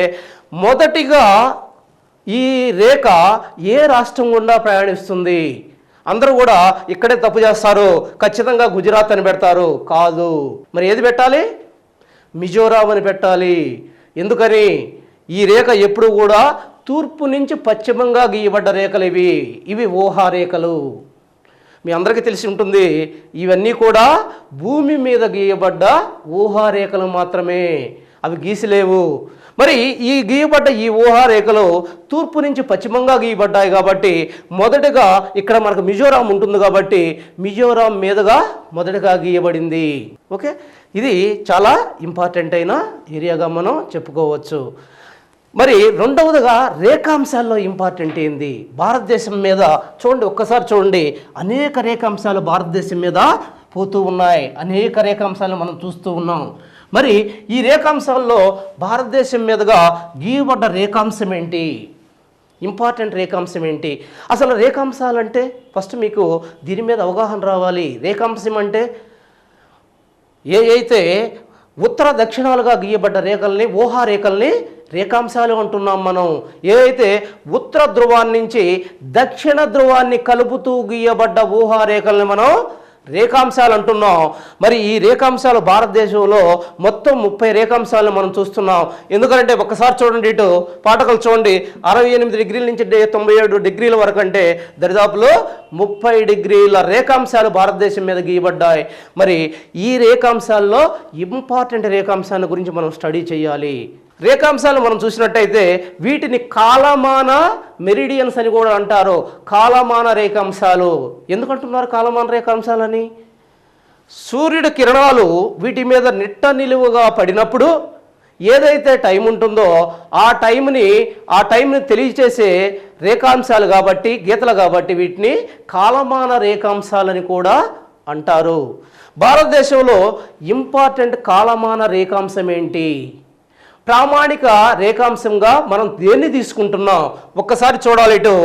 మొదటిగా ఈ రేఖ ఏ రాష్ట్రం గుండా ప్రయాణిస్తుంది? అందరూ కూడా ఇక్కడే తప్పు చేస్తారు, ఖచ్చితంగా గుజరాత్ అని పెడతారు. కాదు, మరి ఏది పెట్టాలి? మిజోరాం అని పెట్టాలి. ఎందుకని? ఈ రేఖ ఎప్పుడు కూడా తూర్పు నుంచి పశ్చిమంగా గీయబడ్డ రేఖలు ఇవి ఊహా రేఖలు. మీ అందరికీ తెలిసి ఉంటుంది, ఇవన్నీ కూడా భూమి మీద గీయబడ్డ ఊహారేఖలు మాత్రమే, అవి గీసిలేవు. మరి ఈ గీయబడ్డ ఈ ఊహారేఖలు తూర్పు నుంచి పశ్చిమంగా గీయబడ్డాయి కాబట్టి మొదటగా ఇక్కడ మనకు మిజోరాం ఉంటుంది కాబట్టి మిజోరాం మీదుగా మొదటగా గీయబడింది. ఓకే, ఇది చాలా ఇంపార్టెంట్ అయిన ఏరియాగా మనం చెప్పుకోవచ్చు. మరి రెండవదిగా రేఖాంశాల్లో ఇంపార్టెంట్ ఏంది? భారతదేశం మీద చూడండి, ఒక్కసారి చూడండి, అనేక రేఖాంశాలు భారతదేశం మీద పోతూ ఉన్నాయి, అనేక రేఖాంశాలు మనం చూస్తూ ఉన్నాం. మరి ఈ రేఖాంశాల్లో భారతదేశం మీదుగా గీయబడ్డ రేఖాంశం ఏంటి? ఇంపార్టెంట్ రేఖాంశం ఏంటి? అసలు రేఖాంశాలు అంటే ఫస్ట్ మీకు దీని మీద అవగాహన రావాలి. రేఖాంశం అంటే ఏ అయితే ఉత్తర దక్షిణాలుగా గీయబడ్డ రేఖల్ని, ఊహారేఖల్ని రేఖాంశాలు అంటున్నాం మనం. ఏదైతే ఉత్తర ధ్రువాన్ని నుంచి దక్షిణ ధ్రువాన్ని కలుపుతూ గీయబడ్డ ఊహారేఖల్ని మనం రేఖాంశాలు అంటున్నాం. మరి ఈ రేఖాంశాలు భారతదేశంలో మొత్తం 30 రేఖాంశాలను మనం చూస్తున్నాం. ఎందుకంటే ఒక్కసారి చూడండి, ఇటు పాఠకులు చూడండి, 68 డిగ్రీల నుంచి 97 డిగ్రీల వరకు అంటే దరిదాపులో 30 డిగ్రీల రేఖాంశాలు భారతదేశం మీద గీయబడ్డాయి. మరి ఈ రేఖాంశాల్లో ఇంపార్టెంట్ రేఖాంశాల గురించి మనం స్టడీ చేయాలి. రేఖాంశాలు మనం చూసినట్టయితే వీటిని కాలమాన మెరిడియన్స్ అని కూడా అంటారు. కాలమాన రేఖాంశాలు ఎందుకంటున్నారు కాలమాన రేఖాంశాలని? సూర్యుడి కిరణాలు వీటి మీద నిట్ట నిలువుగా పడినప్పుడు ఏదైతే టైం ఉంటుందో ఆ టైంని తెలియచేసే రేఖాంశాలు కాబట్టి, గీతలు కాబట్టి వీటిని కాలమాన రేఖాంశాలని కూడా అంటారు. భారతదేశంలో ఇంపార్టెంట్ కాలమాన రేఖాంశం ఏంటి? ప్రామాణిక రేఖాంశంగా మనం దేన్ని తీసుకుంటున్నాం ఒక్కసారి చూడాలి. ఇటు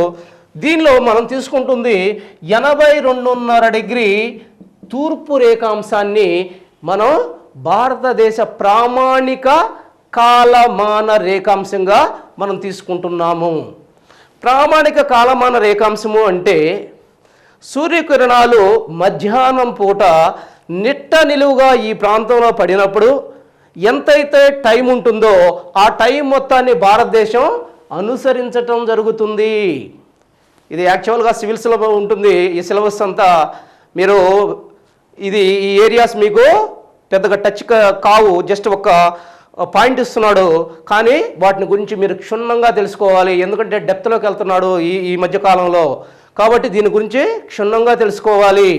దీనిలో మనం తీసుకుంటుంది 82.5 డిగ్రీ తూర్పు రేఖాంశాన్ని మనం భారతదేశ ప్రామాణిక కాలమాన రేఖాంశంగా మనం తీసుకుంటున్నాము. ప్రామాణిక కాలమాన రేఖాంశము అంటే సూర్యకిరణాలు మధ్యాహ్నం పూట నిట్ట నిలువుగా ఈ ప్రాంతంలో పడినప్పుడు ఎంతైతే టైం ఉంటుందో ఆ టైం మొత్తాన్ని భారతదేశం అనుసరించటం జరుగుతుంది. ఇది యాక్చువల్గా సివిల్స్లో ఉంటుంది ఈ సిలబస్ అంతా. మీరు ఈ ఏరియాస్ మీకు పెద్దగా టచ్ కావు, జస్ట్ ఒక పాయింట్ ఇస్తున్నాడు, కానీ వాటిని గురించి మీరు క్షుణ్ణంగా తెలుసుకోవాలి. ఎందుకంటే డెప్త్లోకి వెళ్తున్నాడు ఈ మధ్యకాలంలో, కాబట్టి దీని గురించి క్షుణ్ణంగా తెలుసుకోవాలి.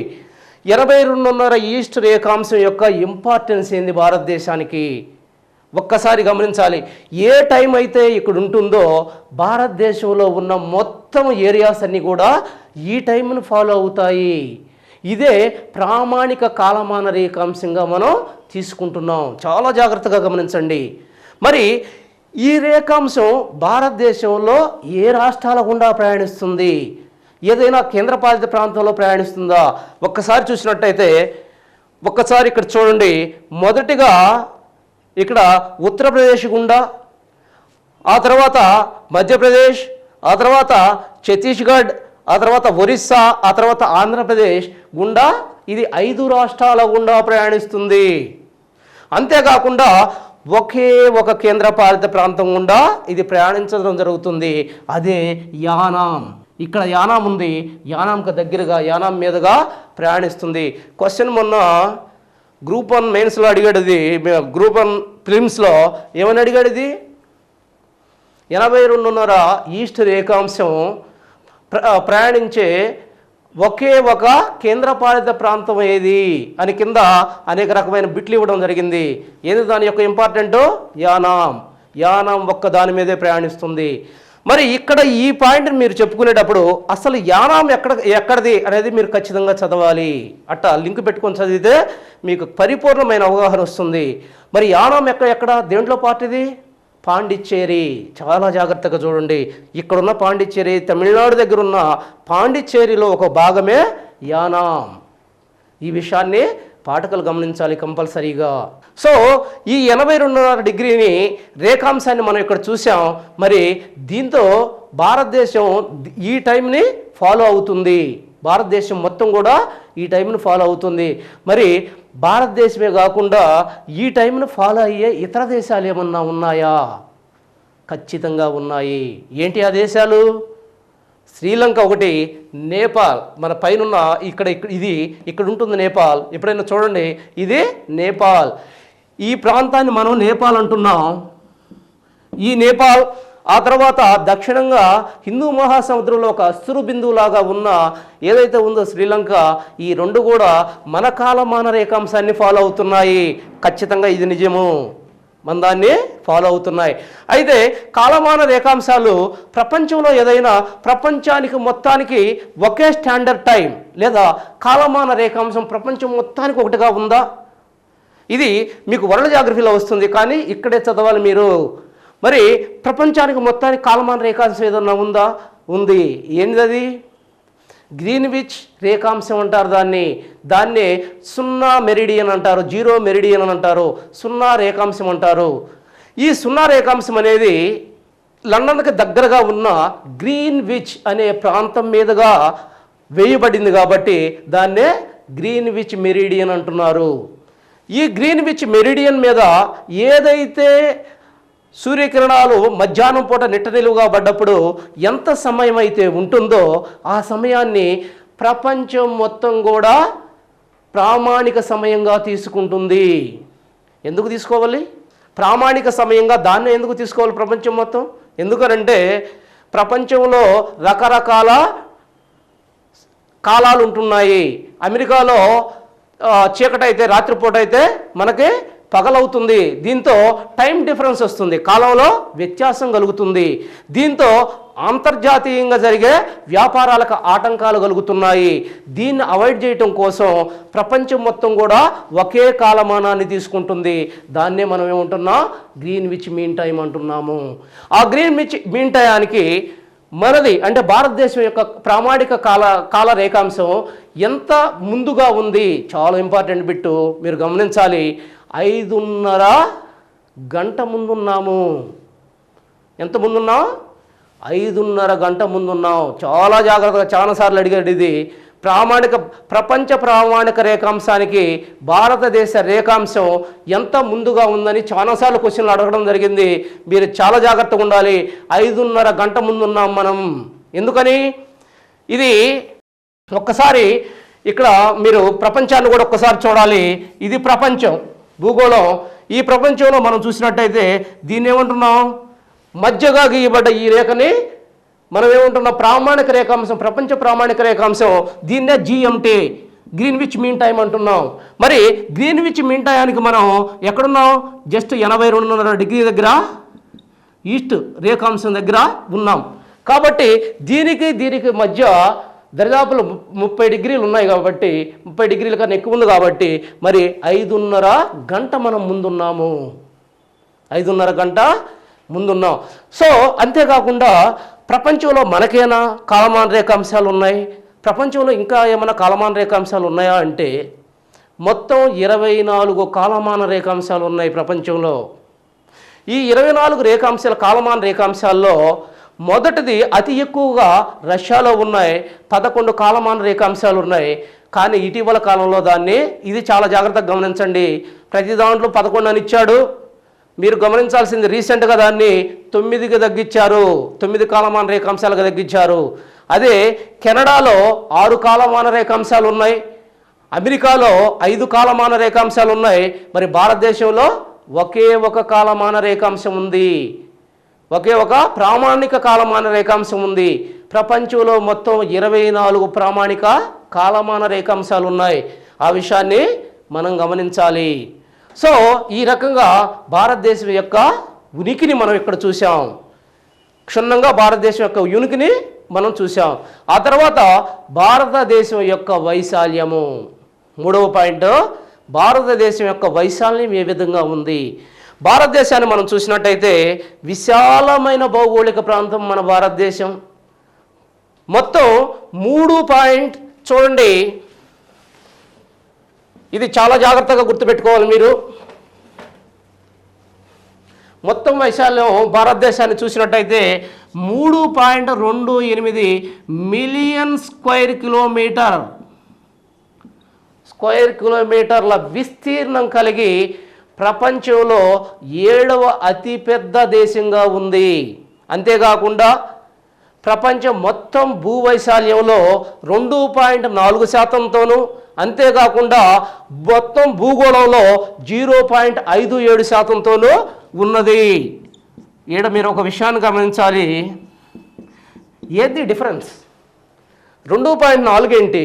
82.5 ఈస్ట్ రేఖాంశం యొక్క ఇంపార్టెన్స్ ఏంది భారతదేశానికి ఒక్కసారి గమనించాలి. ఏ టైం అయితే ఇక్కడ ఉంటుందో భారతదేశంలో ఉన్న మొత్తం ఏరియాస్ అన్నీ కూడా ఈ టైంను ఫాలో అవుతాయి. ఇదే ప్రామాణిక కాలమాన రేఖాంశంగా మనం తీసుకుంటున్నాం. చాలా జాగ్రత్తగా గమనించండి. మరి ఈ రేఖాంశం భారతదేశంలో ఏ రాష్ట్రాల గుండా ప్రయాణిస్తుంది? ఏదైనా కేంద్రపాలిత ప్రాంతంలో ప్రయాణిస్తుందా? ఒక్కసారి చూసినట్టయితే ఒక్కసారి ఇక్కడ చూడండి. మొదటిగా ఇక్కడ ఉత్తరప్రదేశ్ గుండా, ఆ తర్వాత మధ్యప్రదేశ్, ఆ తర్వాత ఛత్తీస్గఢ్, ఆ తర్వాత ఒరిస్సా, ఆ తర్వాత ఆంధ్రప్రదేశ్ గుండా ఇది 5 రాష్ట్రాల గుండా ప్రయాణిస్తుంది. అంతేకాకుండా ఒకే ఒక కేంద్రపాలిత ప్రాంతం గుండా ఇది ప్రయాణించడం జరుగుతుంది. అదే యానాం. ఇక్కడ యానాం ఉంది, యానాంకు దగ్గరగా యానాం మీదుగా ప్రయాణిస్తుంది. క్వశ్చన్ మొన్న గ్రూప్ 1 మెయిన్స్లో అడిగాడు, ఇది గ్రూప్ 1 ప్రిలిమ్స్లో ఏమని అడిగాడు? ఇది 82.5 ఈస్ట్ రేఖాంశం ప్రయాణించే ఒకే ఒక కేంద్రపాలిత ప్రాంతం ఏది అని కింద అనేక రకమైన బిట్లు ఇవ్వడం జరిగింది. ఏది దాని యొక్క ఇంపార్టెంట్? యానాం. యానాం ఒక్క దాని మీదే ప్రయాణిస్తుంది. మరి ఇక్కడ ఈ పాయింట్ని మీరు చెప్పుకునేటప్పుడు అసలు యానాం ఎక్కడిది అనేది మీరు ఖచ్చితంగా చదవాలి. అట్టా లింక్ పెట్టుకొని చదివితే మీకు పరిపూర్ణమైన అవగాహన వస్తుంది. మరి యానాం ఎక్కడ దేంట్లో పార్ట్ ఇది? పాండిచ్చేరి. చాలా జాగ్రత్తగా చూడండి. ఇక్కడున్న పాండిచ్చేరి తమిళనాడు దగ్గర ఉన్న పాండిచ్చేరిలో ఒక భాగమే యానాం. ఈ విషయాన్ని పాఠకులు గమనించాలి కంపల్సరీగా. సో ఈ 82.5 డిగ్రీని రేఖాంశాన్ని మనం ఇక్కడ చూసాం. మరి దీంతో భారతదేశం ఈ టైంని ఫాలో అవుతుంది. భారతదేశం మొత్తం కూడా ఈ టైంను ఫాలో అవుతుంది. మరి భారతదేశమే కాకుండా ఈ టైంను ఫాలో అయ్యే ఇతర దేశాలు ఏమన్నా ఉన్నాయా? ఖచ్చితంగా ఉన్నాయి. ఏంటి ఆ దేశాలు? శ్రీలంక ఒకటి, నేపాల్ మన పైన ఇక్కడ ఉంటుంది నేపాల్. ఎప్పుడైనా చూడండి, ఇది నేపాల్. ఈ ప్రాంతాన్ని మనం నేపాల్ అంటున్నాం. ఈ నేపాల్ ఆ తర్వాత దక్షిణంగా హిందూ మహాసముద్రంలో ఒక అస్తురు బిందువులాగా ఉన్న ఏదైతే ఉందో శ్రీలంక, ఈ రెండు కూడా మన కాలమాన రేఖాంశాన్ని ఫాలో అవుతున్నాయి. ఖచ్చితంగా ఇది నిజము, మన దాన్ని ఫాలో అవుతున్నాయి. అయితే కాలమాన రేఖాంశాలు ప్రపంచంలో ఏదైనా ప్రపంచానికి మొత్తానికి ఒకే స్టాండర్డ్ టైం లేదా కాలమాన రేఖాంశం ప్రపంచం మొత్తానికి ఒకటిగా ఉందా? ఇది మీకు వరల్డ్ జాగ్రఫీలో వస్తుంది, కానీ ఇక్కడే చదవాలి మీరు. మరి ప్రపంచానికి మొత్తానికి కాలమాన రేఖాంశం ఏదన్నా ఉందా? ఉంది. ఏంటిది? గ్రీన్విచ్ రేఖాంశం అంటారు దాన్నే సున్నా మెరిడియన్ అంటారు, జీరో మెరిడియన్ అని అంటారు, సున్నా రేఖాంశం అంటారు. ఈ సున్నా రేఖాంశం అనేది లండన్కి దగ్గరగా ఉన్న గ్రీన్విచ్ అనే ప్రాంతం మీదుగా వేయబడింది కాబట్టి దాన్నే గ్రీన్విచ్ మెరిడియన్ అంటున్నారు. ఈ గ్రీన్విచ్ మెరిడియన్ మీద ఏదైతే సూర్యకిరణాలు మధ్యాహ్నం పూట నిట్ట నిలువుగా పడ్డప్పుడు ఎంత సమయం అయితే ఉంటుందో ఆ సమయాన్ని ప్రపంచం మొత్తం కూడా ప్రామాణిక సమయంగా తీసుకుంటుంది. ఎందుకు తీసుకోవాలి ప్రామాణిక సమయంగా? దాన్ని ఎందుకు తీసుకోవాలి ప్రపంచం మొత్తం? ఎందుకనంటే ప్రపంచంలో రకరకాల కాలాలు ఉంటున్నాయి. అమెరికాలో చీకటైతే రాత్రిపూట అయితే మనకి పగలవుతుంది. దీంతో టైం డిఫరెన్స్ వస్తుంది, కాలంలో వ్యత్యాసం కలుగుతుంది. దీంతో అంతర్జాతీయంగా జరిగే వ్యాపారాలకు ఆటంకాలు కలుగుతున్నాయి. దీన్ని అవాయిడ్ చేయటం కోసం ప్రపంచం మొత్తం కూడా ఒకే కాలమానాన్ని తీసుకుంటుంది. దాన్నే మనం ఏమంటున్నాం? గ్రీన్విచ్ మీన్ టైం అంటున్నాము. ఆ గ్రీన్విచ్ మీన్ టైంకి మనది అంటే భారతదేశం యొక్క ప్రామాణిక కాల రేఖాంశం ఎంత ముందుగా ఉంది? చాలా ఇంపార్టెంట్ బిట్టు, మీరు గమనించాలి. 5:30 గంట ముందున్నాము. ఎంత ముందున్నాం? 5:30 గంట ముందున్నాం. చాలా జాగ్రత్తగా చాలాసార్లు అడిగాడు ఇది. ప్రపంచ ప్రామాణిక రేఖాంశానికి భారతదేశ రేఖాంశం ఎంత ముందుగా ఉందని చాలాసార్లు క్వశ్చన్లు అడగడం జరిగింది. మీరు చాలా జాగ్రత్తగా ఉండాలి. 5:30 గంట ముందున్నాం మనం. ఎందుకని? ఇది ఒక్కసారి ఇక్కడ మీరు ప్రపంచాన్ని కూడా ఒక్కసారి చూడాలి. ఇది ప్రపంచం, భూగోళం. ఈ ప్రపంచంలో మనం చూసినట్టయితే దీన్ని ఏమంటున్నాం? మధ్యగా గీయబడ్డ ఈ రేఖని మనం ఏమంటున్నాం? ప్రామాణిక రేఖాంశం, ప్రపంచ ప్రామాణిక రేఖాంశం. దీన్నే జిఎంటీ, గ్రీన్విచ్ మీన్ టైం అంటున్నాం. మరి గ్రీన్విచ్ మీన్ టైంకి మనం ఎక్కడున్నాం? జస్ట్ 82.5 డిగ్రీ దగ్గర ఈస్ట్ రేఖాంశం దగ్గర ఉన్నాం. కాబట్టి దీనికి మధ్య దరిదాపులు 30 డిగ్రీలు ఉన్నాయి కాబట్టి 30 డిగ్రీల కన్నా ఎక్కువ ఉంది కాబట్టి మరి 5:30 గంట మనం ముందున్నాము. 5:30 గంట ముందున్నాం. సో అంతేకాకుండా ప్రపంచంలో మనకేనా కాలమాన రేఖాంశాలు ఉన్నాయి? ప్రపంచంలో ఇంకా ఏమైనా కాలమాన రేఖాంశాలు ఉన్నాయా అంటే మొత్తం 24 కాలమాన రేఖాంశాలు ఉన్నాయి ప్రపంచంలో. ఈ 24 కాలమాన రేఖాంశాల్లో మొదటిది అతి ఎక్కువగా రష్యాలో ఉన్నాయి, 11 కాలమాన రేఖాంశాలు ఉన్నాయి. కానీ ఇటీవల కాలంలో ఇది చాలా జాగ్రత్తగా గమనించండి, ప్రతి దాంట్లో 11 అని ఇచ్చాడు. మీరు గమనించాల్సింది రీసెంట్గా దాన్ని 9కి తగ్గించారు, 9 కాలమాన రేఖాంశాలుగా తగ్గించారు. అదే కెనడాలో 6 కాలమాన రేఖాంశాలు ఉన్నాయి, అమెరికాలో 5 కాలమాన రేఖాంశాలు ఉన్నాయి. మరి భారతదేశంలో ఒకే ఒక కాలమాన రేఖాంశం ఉంది, ఒకే ఒక ప్రామాణిక కాలమాన రేఖాంశం ఉంది. ప్రపంచంలో మొత్తం 24 ప్రామాణిక కాలమాన రేఖాంశాలు ఉన్నాయి. ఆ విషయాన్ని మనం గమనించాలి. సో ఈ రకంగా భారతదేశం యొక్క ఉనికిని మనం ఇక్కడ చూసాం. క్షుణ్ణంగా భారతదేశం యొక్క ఉనికిని మనం చూసాం. ఆ తర్వాత భారతదేశం యొక్క వైశాల్యము, మూడవ పాయింట్, భారతదేశం యొక్క వైశాల్యం ఏ విధంగా ఉంది? భారతదేశాన్ని మనం చూసినట్టయితే విశాలమైన భౌగోళిక ప్రాంతం మన భారతదేశం. మొత్తం 3 చూడండి, ఇది చాలా జాగ్రత్తగా గుర్తుపెట్టుకోవాలి మీరు. మొత్తం వైశాల్యం భారతదేశాన్ని చూసినట్టయితే 3.28 మిలియన్ స్క్వేర్ కిలోమీటర్ల విస్తీర్ణం కలిగి ప్రపంచంలో 7వ అతిపెద్ద దేశంగా ఉంది. అంతేకాకుండా ప్రపంచం మొత్తం భూవైశాల్యంలో 2.4%తోనూ, అంతేకాకుండా మొత్తం భూగోళంలో 0.57%తోనూ ఉన్నది. ఈడ మీరు ఒక విషయాన్ని గమనించాలి. ఏది డిఫరెన్స్? 2.4 ఏంటి,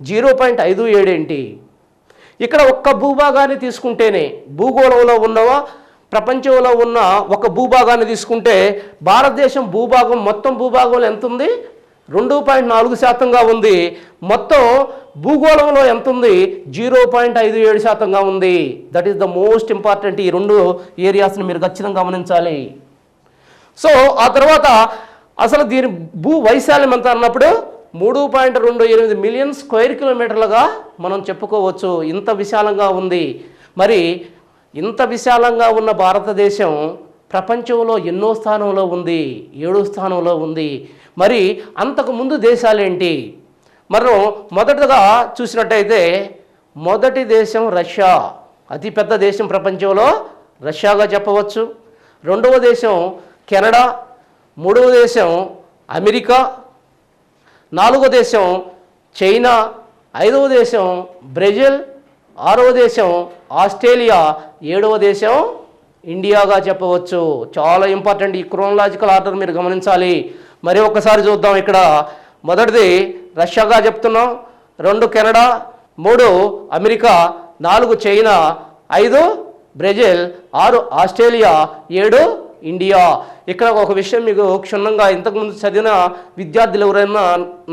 0.57 ఏంటి? ఇక్కడ ఒక్క భూభాగాన్ని తీసుకుంటేనే, భూగోళంలో ఉన్నవా ప్రపంచంలో ఉన్న ఒక భూభాగాన్ని తీసుకుంటే భారతదేశం భూభాగం మొత్తం భూభాగంలో ఎంత ఉంది? 2.4%గా ఉంది. మొత్తం భూగోళంలో ఎంత ఉంది? 0.57%గా ఉంది. That is the most important. ఈ రెండు ఏరియాస్ని మీరు ఖచ్చితంగా గమనించాలి. సో ఆ తర్వాత అసలు దీని భూ వైశాల్యం ఎంత అన్నప్పుడు 3.28 మిలియన్ స్క్వేర్ కిలోమీటర్లుగా మనం చెప్పుకోవచ్చు. ఇంత విశాలంగా ఉంది. మరి ఇంత విశాలంగా ఉన్న భారతదేశం ప్రపంచంలో ఎన్నో స్థానంలో ఉంది? 7వ స్థానంలో ఉంది. మరి అంతకుముందు దేశాలేంటి? మనం మొదటగా చూసినట్టయితే మొదటి దేశం రష్యా, అతిపెద్ద దేశం ప్రపంచంలో రష్యాగా చెప్పవచ్చు. రెండవ దేశం కెనడా, మూడవ దేశం అమెరికా, నాలుగవ దేశం చైనా, ఐదవ దేశం బ్రెజిల్, ఆరవ దేశం ఆస్ట్రేలియా, ఏడవ దేశం ఇండియాగా చెప్పవచ్చు. చాలా ఇంపార్టెంట్. ఈ క్రోనలాజికల్ ఆర్డర్ మీరు గమనించాలి. మరి ఒక్కసారి చూద్దాం. ఇక్కడ మొదటిది రష్యాగా చెప్తున్నాం, 2 Canada, 3 America, 4 China, 5 Brazil, 6 Australia, 7 India. ఇక్కడ ఒక విషయం మీకు క్షుణ్ణంగా ఇంతకుముందు చదివిన విద్యార్థులు ఎవరైనా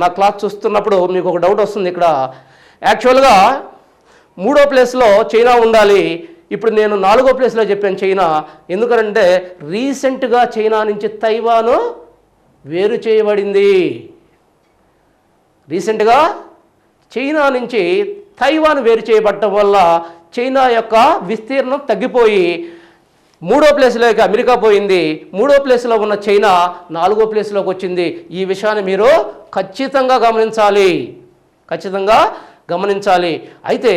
నా క్లాస్ చూస్తున్నప్పుడు మీకు ఒక డౌట్ వస్తుంది. ఇక్కడ యాక్చువల్గా 3వ ప్లేస్లో చైనా ఉండాలి. ఇప్పుడు నేను 4వ ప్లేస్లో చెప్పాను చైనా. ఎందుకంటే రీసెంట్గా చైనా నుంచి తైవాను వేరు చేయబడింది. రీసెంట్గా చైనా నుంచి తైవాన్ వేరు చేయబడటం వల్ల చైనా యొక్క విస్తీర్ణం తగ్గిపోయి 3వ ప్లేస్లోకి అమెరికా పోయింది. 3వ ప్లేస్లో ఉన్న చైనా 4వ ప్లేస్లోకి వచ్చింది. ఈ విషయాన్ని మీరు ఖచ్చితంగా గమనించాలి. అయితే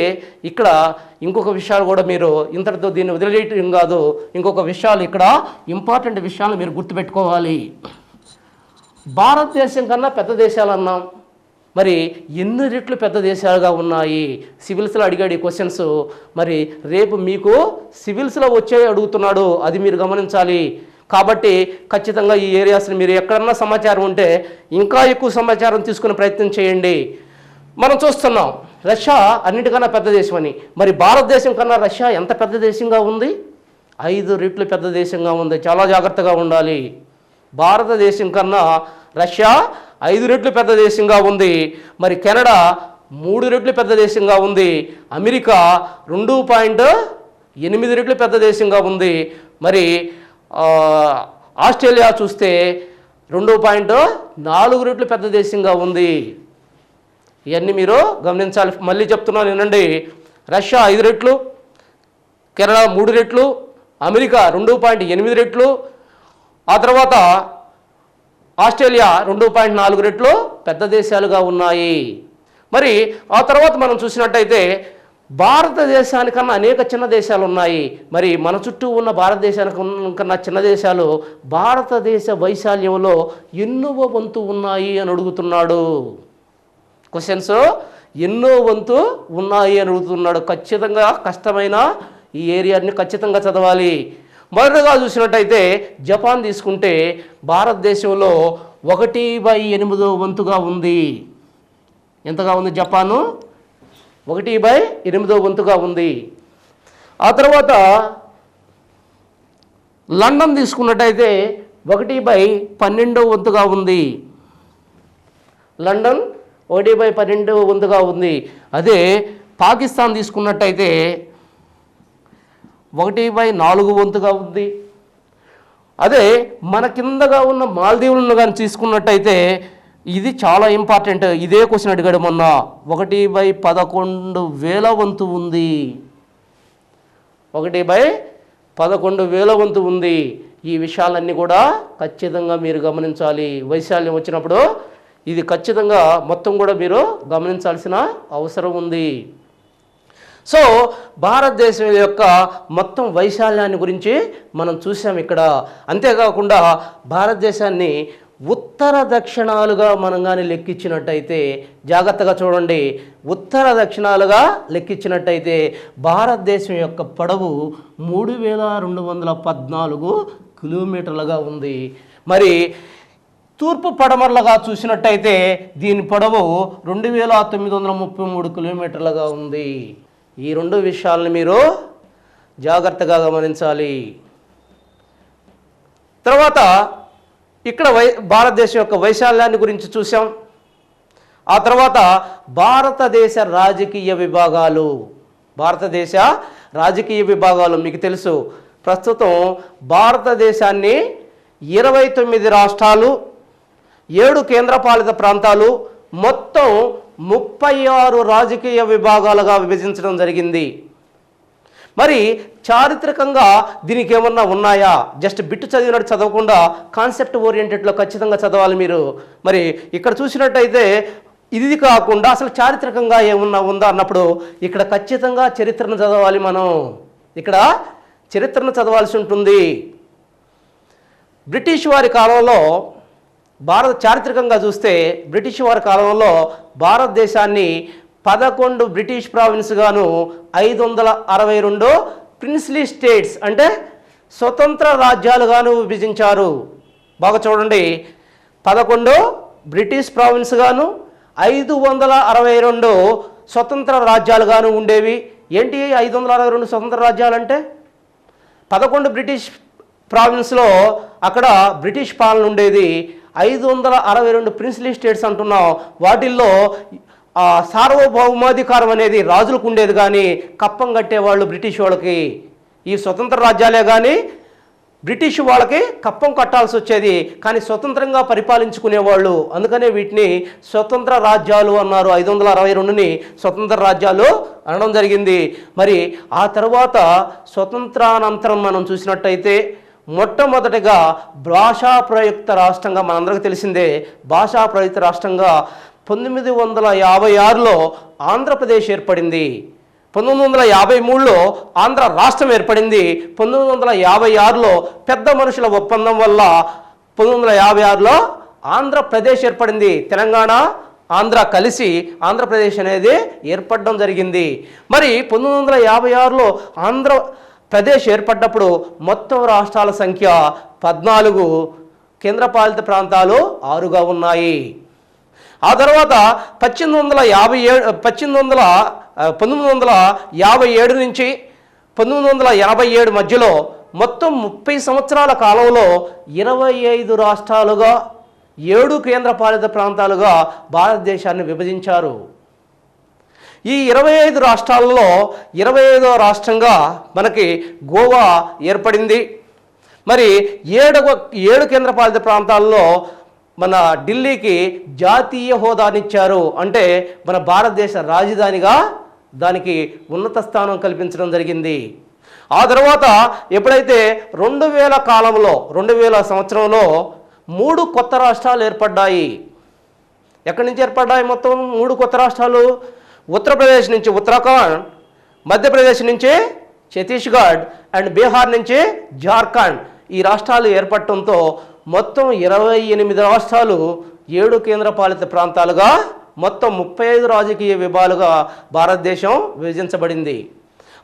ఇక్కడ ఇంకొక విషయాలు కూడా మీరు ఇంతటితో దీన్ని వదిలేయటం కాదు, ఇంకొక విషయాలు ఇక్కడ ఇంపార్టెంట్ విషయాలు మీరు గుర్తుపెట్టుకోవాలి. భారతదేశం కన్నా పెద్ద దేశాలు అన్నాం. మరి ఎన్ని రెట్లు పెద్ద దేశాలుగా ఉన్నాయి? సివిల్స్లో అడిగాడు ఈ క్వశ్చన్స్. మరి రేపు మీకు సివిల్స్లో వచ్చే అడుగుతున్నాడు, అది మీరు గమనించాలి. కాబట్టి ఖచ్చితంగా ఈ ఏరియాస్ని మీరు ఎక్కడన్నా సమాచారం ఉంటే ఇంకా ఎక్కువ సమాచారం తీసుకునే ప్రయత్నం చేయండి. మనం చూస్తున్నాం రష్యా అన్నిటికన్నా పెద్ద దేశం అని. మరి భారతదేశం కన్నా రష్యా ఎంత పెద్ద దేశంగా ఉంది? 5 రెట్లు పెద్ద దేశంగా ఉంది. చాలా జాగ్రత్తగా ఉండాలి. భారతదేశం కన్నా రష్యా 5 రెట్లు పెద్ద దేశంగా ఉంది. మరి కెనడా 3 రెట్లు పెద్ద దేశంగా ఉంది. అమెరికా 2.8 రెట్లు పెద్ద దేశంగా ఉంది. మరి ఆస్ట్రేలియా చూస్తే 2.4 రెట్లు పెద్ద దేశంగా ఉంది. ఇవన్నీ మీరు గమనించాలి. మళ్ళీ చెప్తున్నాను వినండి. రష్యా 5 రెట్లు, కెనడా 3 రెట్లు, అమెరికా 2.8 రెట్లు, ఆ తర్వాత ఆస్ట్రేలియా 2.4 రెట్లు పెద్ద దేశాలుగా ఉన్నాయి. మరి ఆ తర్వాత మనం చూసినట్టయితే భారతదేశానికన్నా అనేక చిన్న దేశాలు ఉన్నాయి. మరి మన చుట్టూ ఉన్న భారతదేశానికన్నా చిన్న దేశాలు భారతదేశ వైశాల్యంలో ఎన్నో వంతు ఉన్నాయి అని అడుగుతున్నాడు. క్వశ్చన్స్ ఎన్నో వంతు ఉన్నాయి అని అడుగుతున్నాడు. ఖచ్చితంగా కష్టమైన ఈ ఏరియాని ఖచ్చితంగా చదవాలి. మొదటగా చూసినట్టయితే జపాన్ తీసుకుంటే భారతదేశంలో 1/8 వంతుగా ఉంది. ఎంతగా ఉంది జపాను? 1/8 వంతుగా ఉంది. ఆ తర్వాత లండన్ తీసుకున్నట్టయితే 1/12 వంతుగా ఉంది. లండన్ 1/12 వంతుగా ఉంది. అదే పాకిస్తాన్ తీసుకున్నట్టయితే 1/4 వంతుగా ఉంది. అదే మన కిందగా ఉన్న మాల్దీవులను కానీ తీసుకున్నట్టయితే ఇది చాలా ఇంపార్టెంట్. ఇదే క్వశ్చన్ అడిగాడు మొన్న. 1/11,000 వంతు ఉంది. 1/11,000 వంతు ఉంది. ఈ విషయాలన్నీ కూడా ఖచ్చితంగా మీరు గమనించాలి. వైశాల్యం వచ్చినప్పుడు ఇది ఖచ్చితంగా మొత్తం కూడా మీరు గమనించాల్సిన అవసరం ఉంది. సో భారతదేశం యొక్క మొత్తం వైశాల్యాన్ని గురించి మనం చూసాం ఇక్కడ. అంతేకాకుండా భారతదేశాన్ని ఉత్తర దక్షిణాలుగా మనం కానీ లెక్కించినట్టయితే, జాగ్రత్తగా చూడండి, ఉత్తర దక్షిణాలుగా లెక్కించినట్టయితే భారతదేశం యొక్క పొడవు 3214 కిలోమీటర్లుగా ఉంది. మరి తూర్పు పడమరలుగా చూసినట్టయితే దీని పొడవు 2933 కిలోమీటర్లుగా ఉంది. ఈ రెండు విషయాలను మీరు జాగ్రత్తగా గమనించాలి. తర్వాత ఇక్కడ భారతదేశం యొక్క వైశాల్యాన్ని గురించి చూసాం. ఆ తర్వాత భారతదేశ రాజకీయ విభాగాలు. భారతదేశ రాజకీయ విభాగాలు మీకు తెలుసు, ప్రస్తుతం భారతదేశాన్ని 29 రాష్ట్రాలు, 7 కేంద్రపాలిత ప్రాంతాలు, మొత్తం 36 రాజకీయ విభాగాలుగా విభజించడం జరిగింది. మరి చారిత్రకంగా దీనికి ఏమన్నా ఉన్నాయా? జస్ట్ బిట్టు చదివినట్టు చదవకుండా కాన్సెప్ట్ ఓరియంటెడ్లో ఖచ్చితంగా చదవాలి మీరు. మరి ఇక్కడ చూసినట్టయితే ఇది కాకుండా అసలు చారిత్రకంగా ఏమన్నా ఉందా అన్నప్పుడు ఇక్కడ ఖచ్చితంగా చరిత్రను చదవాలి. మనం ఇక్కడ చరిత్రను చదవాల్సి ఉంటుంది. బ్రిటిష్ వారి కాలంలో చారిత్రకంగా చూస్తే బ్రిటిష్ వారి కాలంలో భారతదేశాన్ని 11 బ్రిటిష్ ప్రావిన్స్ గాను 562 ప్రిన్స్లీ స్టేట్స్ అంటే స్వతంత్ర రాజ్యాలుగాను విభజించారు. బాగా చూడండి, 11 బ్రిటిష్ ప్రావిన్స్ గాను 562 స్వతంత్ర రాజ్యాలుగాను ఉండేవి. ఏంటి 562 స్వతంత్ర రాజ్యాలంటే? 11 బ్రిటిష్ ప్రావిన్స్లో అక్కడ బ్రిటిష్ పాలన ఉండేది. 562 ప్రిన్స్లీ స్టేట్స్ అంటున్నాం. వాటిల్లో సార్వభౌమాధికారం అనేది రాజులకు ఉండేది, కానీ కప్పం కట్టేవాళ్ళు బ్రిటిష్ వాళ్ళకి. ఈ స్వతంత్ర రాజ్యాలే కానీ బ్రిటిష్ వాళ్ళకి కప్పం కట్టాల్సి వచ్చేది, కానీ స్వతంత్రంగా పరిపాలించుకునేవాళ్ళు. అందుకనే వీటిని స్వతంత్ర రాజ్యాలు అన్నారు. 562ని స్వతంత్ర రాజ్యాలు అనడం జరిగింది. మరి ఆ తర్వాత స్వతంత్రానంతరం మనం చూసినట్టయితే మొట్టమొదటిగా భాషా ప్రయుక్త రాష్ట్రంగా, మనందరికీ తెలిసిందే, భాషా ప్రయుక్త రాష్ట్రంగా 1956లో ఆంధ్రప్రదేశ్ ఏర్పడింది. 1953లో ఆంధ్ర రాష్ట్రం ఏర్పడింది. 1956లో పెద్ద మనుషుల ఒప్పందం వల్ల 1956లో ఆంధ్రప్రదేశ్ ఏర్పడింది. తెలంగాణ ఆంధ్ర కలిసి ఆంధ్రప్రదేశ్ అనేది ఏర్పడడం జరిగింది. మరి 1956లో ఆంధ్రప్రదేశ్ ఏర్పడ్డప్పుడు మొత్తం రాష్ట్రాల సంఖ్య 14, కేంద్రపాలిత ప్రాంతాలు 6గా ఉన్నాయి. ఆ తర్వాత 1957 నుంచి 1987 మధ్యలో మొత్తం 30 సంవత్సరాల కాలంలో 25 రాష్ట్రాలుగా 7 కేంద్రపాలిత ప్రాంతాలుగా భారతదేశాన్ని విభజించారు. ఈ 25 రాష్ట్రాలలో 25వ రాష్ట్రంగా మనకి గోవా ఏర్పడింది. మరి 7 కేంద్రపాలిత ప్రాంతాల్లో మన ఢిల్లీకి జాతీయ హోదానిచ్చారు. అంటే మన భారతదేశ రాజధానిగా దానికి ఉన్నత స్థానం కల్పించడం జరిగింది. ఆ తర్వాత ఎప్పుడైతే 2000 సంవత్సరంలో 3 కొత్త రాష్ట్రాలు ఏర్పడ్డాయి. ఎక్కడి నుంచి ఏర్పడ్డాయి? మొత్తం 3 కొత్త రాష్ట్రాలు. ఉత్తరప్రదేశ్ నుంచి ఉత్తరాఖండ్, మధ్యప్రదేశ్ నుంచి ఛత్తీస్గఢ్ అండ్ బీహార్ నుంచి జార్ఖండ్. ఈ రాష్ట్రాలు ఏర్పడటంతో మొత్తం 28 రాష్ట్రాలు, 7 కేంద్రపాలిత ప్రాంతాలుగా మొత్తం 35 రాజకీయ విభాగాలుగా భారతదేశం విభజించబడింది.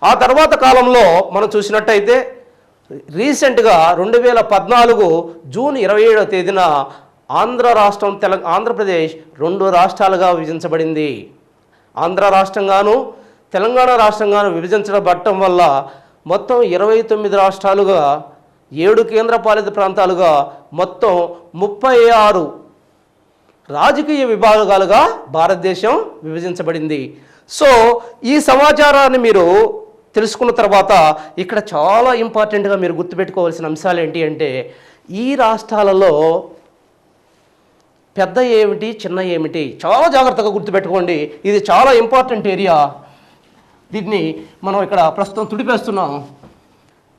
ఆ తర్వాత కాలంలో మనం చూసినట్టయితే రీసెంట్గా 2014 జూన్ 27వ తేదీన ఆంధ్రప్రదేశ్ 2 రాష్ట్రాలుగా విభజించబడింది. ఆంధ్ర రాష్ట్రంగాను తెలంగాణ రాష్ట్రంగాను విభజించబడటం వల్ల మొత్తం 29 రాష్ట్రాలుగా 7 కేంద్రపాలిత ప్రాంతాలుగా మొత్తం 36 రాజకీయ విభాగాలుగా భారతదేశం విభజించబడింది. సో ఈ సమాచారాన్ని మీరు తెలుసుకున్న తర్వాత ఇక్కడ చాలా ఇంపార్టెంట్గా మీరు గుర్తుపెట్టుకోవాల్సిన అంశాలు ఏంటి అంటే, ఈ రాష్ట్రాలలో పెద్ద ఏమిటి, చిన్న ఏమిటి, చాలా జాగ్రత్తగా గుర్తుపెట్టుకోండి. ఇది చాలా ఇంపార్టెంట్ ఏరియా. దీన్ని మనం ఇక్కడ ప్రస్తుతం తుడిపేస్తున్నాం.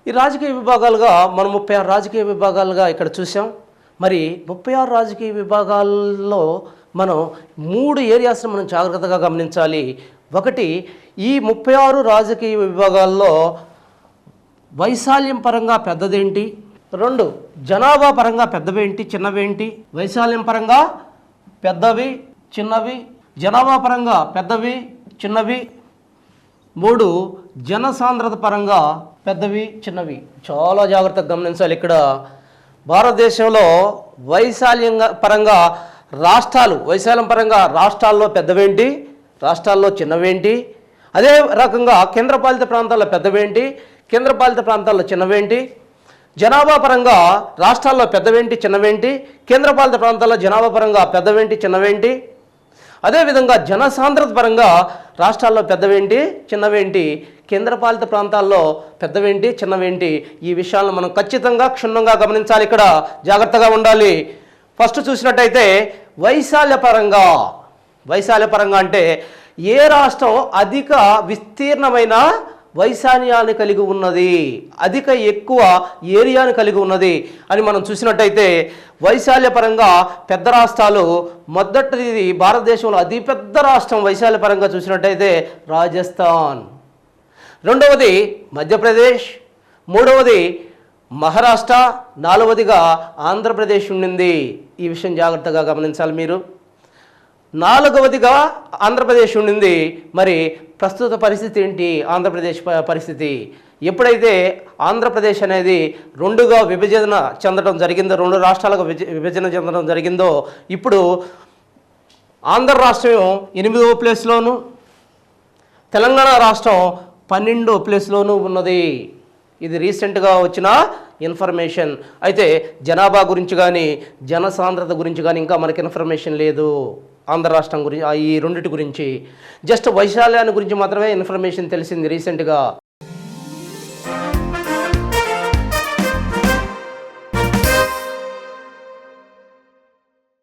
ఈ రాజకీయ విభాగాలుగా మనం 36 రాజకీయ విభాగాలుగా ఇక్కడ చూసాం. మరి 36 రాజకీయ విభాగాల్లో మనం 3 ఏరియాస్ని మనం జాగ్రత్తగా గమనించాలి. ఒకటి, ఈ 36 రాజకీయ విభాగాల్లో వైశాల్యం పరంగా పెద్దదేంటి, రెండు, జనాభా పరంగా పెద్దవేంటి చిన్నవేంటి? వైశాల్యం పరంగా పెద్దవి చిన్నవి, జనాభా పరంగా పెద్దవి చిన్నవి. మూడు, జనసాంద్రత పరంగా పెద్దవి చిన్నవి. చాలా జాగ్రత్తగా గమనించాలి. ఇక్కడ భారతదేశంలో పరంగా వైశాల్యం పరంగా రాష్ట్రాల్లో పెద్దవేంటి, రాష్ట్రాల్లో చిన్నవేంటి? అదే రకంగా కేంద్రపాలిత ప్రాంతాల్లో పెద్దవేంటి, కేంద్రపాలిత ప్రాంతాల్లో చిన్నవేంటి? జనాభా పరంగా రాష్ట్రాల్లో పెద్దవేంటి చిన్నవేంటి, కేంద్రపాలిత ప్రాంతాల్లో జనాభా పరంగా పెద్దవేంటి చిన్నవేంటి? అదేవిధంగా జనసాంద్రత పరంగా రాష్ట్రాల్లో పెద్దవేంటి చిన్నవేంటి, కేంద్రపాలిత ప్రాంతాల్లో పెద్దవేంటి చిన్నవేంటి? ఈ విషయాలను మనం ఖచ్చితంగా క్షుణ్ణంగా గమనించాలి. ఇక్కడ జాగ్రత్తగా ఉండాలి. ఫస్ట్ చూసినట్టయితే వైశాల్య పరంగా అంటే ఏ రాష్ట్రం అధిక విస్తీర్ణమైన వైశాల్యాన్ని కలిగి ఉన్నది, ఎక్కువ ఏరియాని కలిగి ఉన్నది అని మనం చూసినట్టయితే వైశాల్య పరంగా పెద్ద రాష్ట్రాలు, మొదటిది భారతదేశంలో అతిపెద్ద రాష్ట్రం వైశాల్య పరంగా చూసినట్టయితే రాజస్థాన్, రెండవది మధ్యప్రదేశ్, మూడవది మహారాష్ట్ర, నాలుగవదిగా ఆంధ్రప్రదేశ్ ఉండింది. ఈ విషయం జాగ్రత్తగా గమనించాలి మీరు. నాలుగవదిగా ఆంధ్రప్రదేశ్ ఉండింది. మరి ప్రస్తుత పరిస్థితి ఏంటి? ఆంధ్రప్రదేశ్ పరిస్థితి ఎప్పుడైతే ఆంధ్రప్రదేశ్ అనేది రెండుగా విభజన చెందడం జరిగిందో, రెండు రాష్ట్రాలుగా విభజన చెందడం జరిగిందో, ఇప్పుడు ఆంధ్ర రాష్ట్రం 8వ ప్లేస్లోను, తెలంగాణ రాష్ట్రం 12వ ప్లేస్లోనూ ఉన్నది. ఇది రీసెంట్గా వచ్చిన ఇన్ఫర్మేషన్. అయితే జనాభా గురించి కానీ జనసాంద్రత గురించి కానీ ఇంకా మనకి ఇన్ఫర్మేషన్ లేదు. ఆంధ్ర రాష్ట్రం గురించి, ఈ రెండింటి గురించి జస్ట్ వైశాల్యాన్ని గురించి మాత్రమే ఇన్ఫర్మేషన్ తెలిసింది రీసెంట్గా.